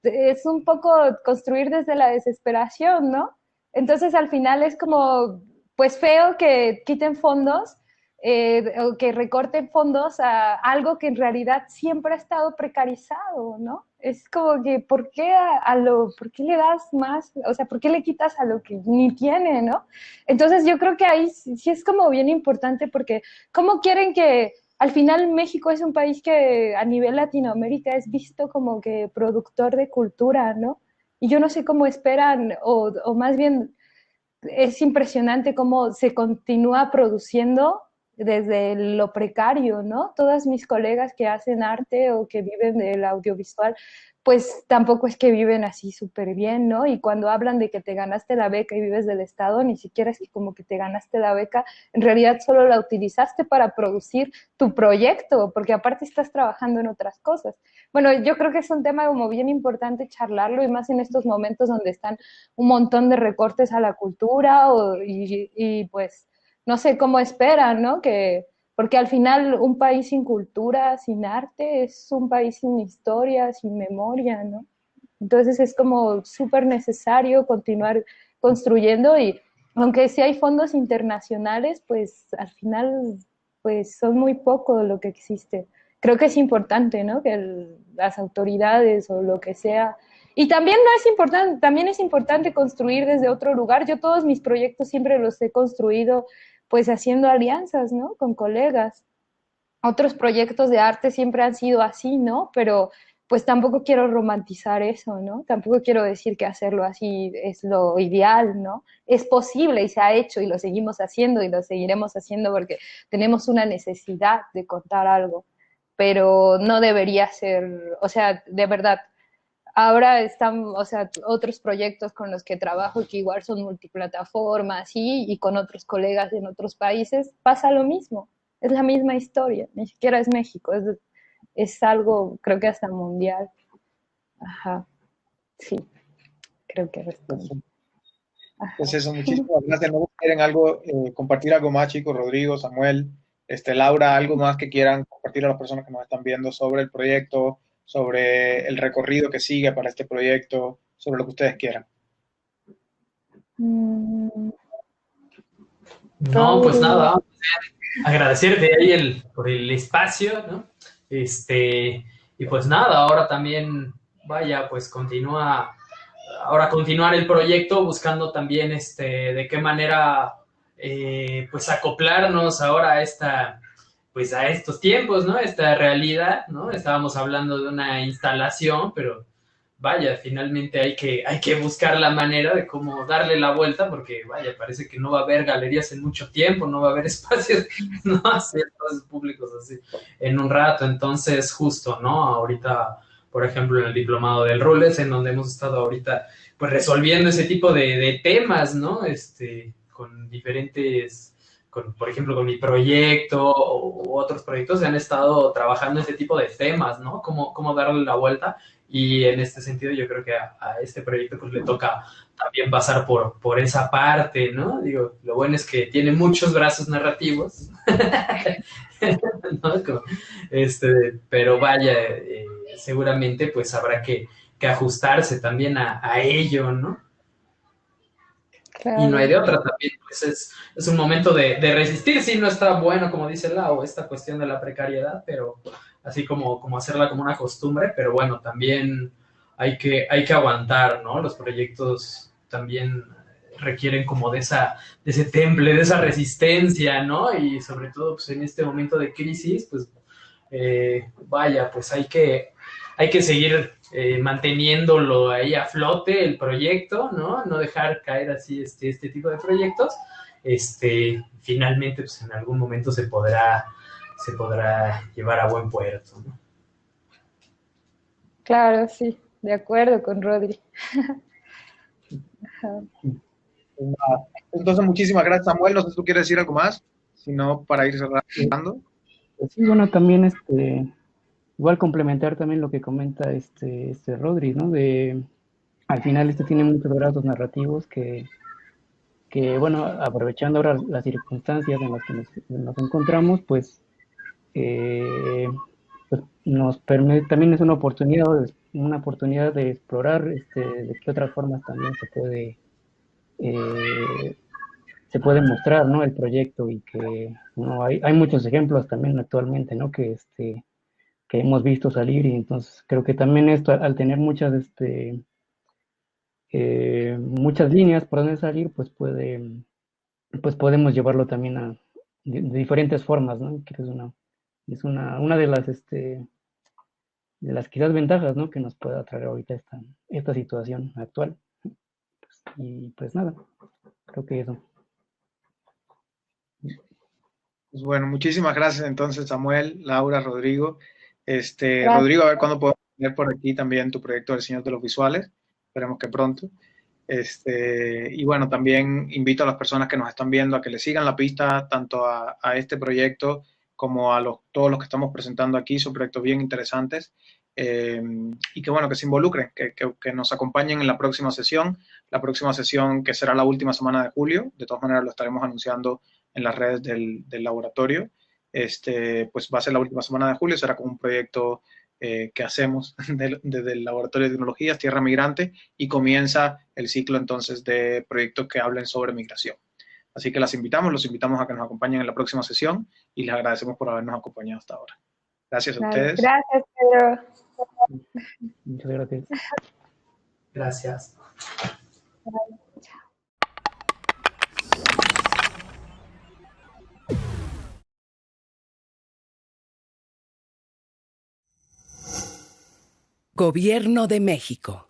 es un poco construir desde la desesperación, ¿no? Entonces al final es como, pues feo que quiten fondos o que recorten fondos a algo que en realidad siempre ha estado precarizado, ¿no? Es como que, ¿por qué le das más? O sea, ¿por qué le quitas a lo que ni tiene, ¿no? Entonces yo creo que ahí sí es como bien importante porque ¿cómo quieren que al final México es un país que a nivel Latinoamérica es visto como que productor de cultura, ¿no? Y yo no sé cómo esperan, o más bien es impresionante cómo se continúa produciendo desde lo precario, ¿no? Todas mis colegas que hacen arte o que viven del audiovisual, pues tampoco es que viven así súper bien, ¿no? Y cuando hablan de que te ganaste la beca y vives del Estado, ni siquiera es que como que te ganaste la beca, en realidad solo la utilizaste para producir tu proyecto, porque aparte estás trabajando en otras cosas. Bueno, yo creo que es un tema como bien importante charlarlo y más en estos momentos donde están un montón de recortes a la cultura y pues no sé cómo esperan, ¿no? Porque al final un país sin cultura, sin arte, es un país sin historia, sin memoria, ¿no? Entonces es como súper necesario continuar construyendo y aunque sí hay fondos internacionales, pues al final pues son muy poco lo que existe. Creo que es importante, ¿no? Que las autoridades o lo que sea. Y también no es importante, también es importante construir desde otro lugar. Yo todos mis proyectos siempre los he construido pues haciendo alianzas, ¿no? Con colegas. Otros proyectos de arte siempre han sido así, ¿no? Pero pues tampoco quiero romantizar eso, ¿no? Tampoco quiero decir que hacerlo así es lo ideal, ¿no? Es posible y se ha hecho y lo seguimos haciendo y lo seguiremos haciendo porque tenemos una necesidad de contar algo, pero no debería ser, o sea, de verdad, ahora están, o sea, otros proyectos con los que trabajo que igual son multiplataformas y con otros colegas en otros países, pasa lo mismo. Es la misma historia, ni siquiera es México, es algo, creo que hasta mundial. Ajá, sí, creo que respondo. Pues eso, muchísimas gracias. ¿No quieren algo, compartir algo más, chicos? Rodrigo, Samuel, Laura, algo más que quieran compartir a las personas que nos están viendo sobre el proyecto, sobre el recorrido que sigue para este proyecto, sobre lo que ustedes quieran. No, pues nada, agradecerte ahí por el espacio, ¿no? Y pues nada, ahora también, vaya, pues continuar el proyecto buscando también de qué manera pues acoplarnos ahora pues a estos tiempos, ¿no? Esta realidad, ¿no? Estábamos hablando de una instalación, pero vaya, finalmente hay que buscar la manera de cómo darle la vuelta, porque vaya, parece que no va a haber galerías en mucho tiempo, no va a haber espacios, no va a hacer espacios públicos así en un rato. Entonces, justo, ¿no? Ahorita, por ejemplo, en el diplomado del Rules, en donde hemos estado ahorita, pues resolviendo ese tipo de temas, ¿no? Con diferentes, por ejemplo, con mi proyecto u otros proyectos, se han estado trabajando ese tipo de temas, ¿no? Cómo darle la vuelta. Y en este sentido yo creo que a este proyecto pues le toca también pasar por esa parte, ¿no? Digo, lo bueno es que tiene muchos brazos narrativos, ¿no? Pero vaya, seguramente pues habrá que ajustarse también a ello, ¿no? Claro. Y no hay de otra también, pues es un momento de resistir, sí, no está bueno, como dice Lau, esta cuestión de la precariedad, pero así como hacerla como una costumbre, pero bueno, también hay que aguantar, ¿no? Los proyectos también requieren como de ese temple, de esa resistencia, ¿no? Y sobre todo pues, en este momento de crisis, pues vaya, pues hay que seguir manteniéndolo ahí a flote el proyecto, ¿no? No dejar caer así este tipo de proyectos. Finalmente, pues en algún momento se podrá llevar a buen puerto, ¿no? Claro, sí, de acuerdo con Rodri. Ajá. Entonces, muchísimas gracias, Samuel. No sé si tú quieres decir algo más, si no, para ir cerrando. Pues sí, bueno, también igual complementar también lo que comenta este Rodri, ¿no? Al final tiene muchos brazos narrativos bueno, aprovechando ahora las circunstancias en las que nos encontramos, pues nos permite, también es una oportunidad de explorar de qué otras formas también eh, se puede mostrar, ¿no? El proyecto y que no hay muchos ejemplos también actualmente, ¿no? Que hemos visto salir y entonces creo que también esto al tener muchas líneas por donde salir, pues podemos llevarlo también de diferentes formas, ¿no? Que es una de las quizás ventajas, ¿no? Que nos pueda traer ahorita esta situación actual. Y pues nada, creo que eso. Pues bueno, muchísimas gracias entonces, Samuel, Laura, Rodrigo. Gracias. Rodrigo, a ver cuándo podemos tener por aquí también tu proyecto de diseño de los visuales. Esperemos que pronto. Y bueno, también invito a las personas que nos están viendo a que le sigan la pista tanto a este proyecto como a todos los que estamos presentando aquí. Son proyectos bien interesantes. Y que bueno, que se involucren, que nos acompañen en la próxima sesión que será la última semana de julio. De todas maneras, lo estaremos anunciando en las redes del laboratorio. Pues va a ser la última semana de julio, será como un proyecto que hacemos desde el Laboratorio de Tecnologías Tierra Migrante y comienza el ciclo entonces de proyectos que hablen sobre migración. Así que los invitamos a que nos acompañen en la próxima sesión y les agradecemos por habernos acompañado hasta ahora. Gracias a Vale, ustedes. gracias, Pedro. Muchas gracias. Gracias. Gobierno de México.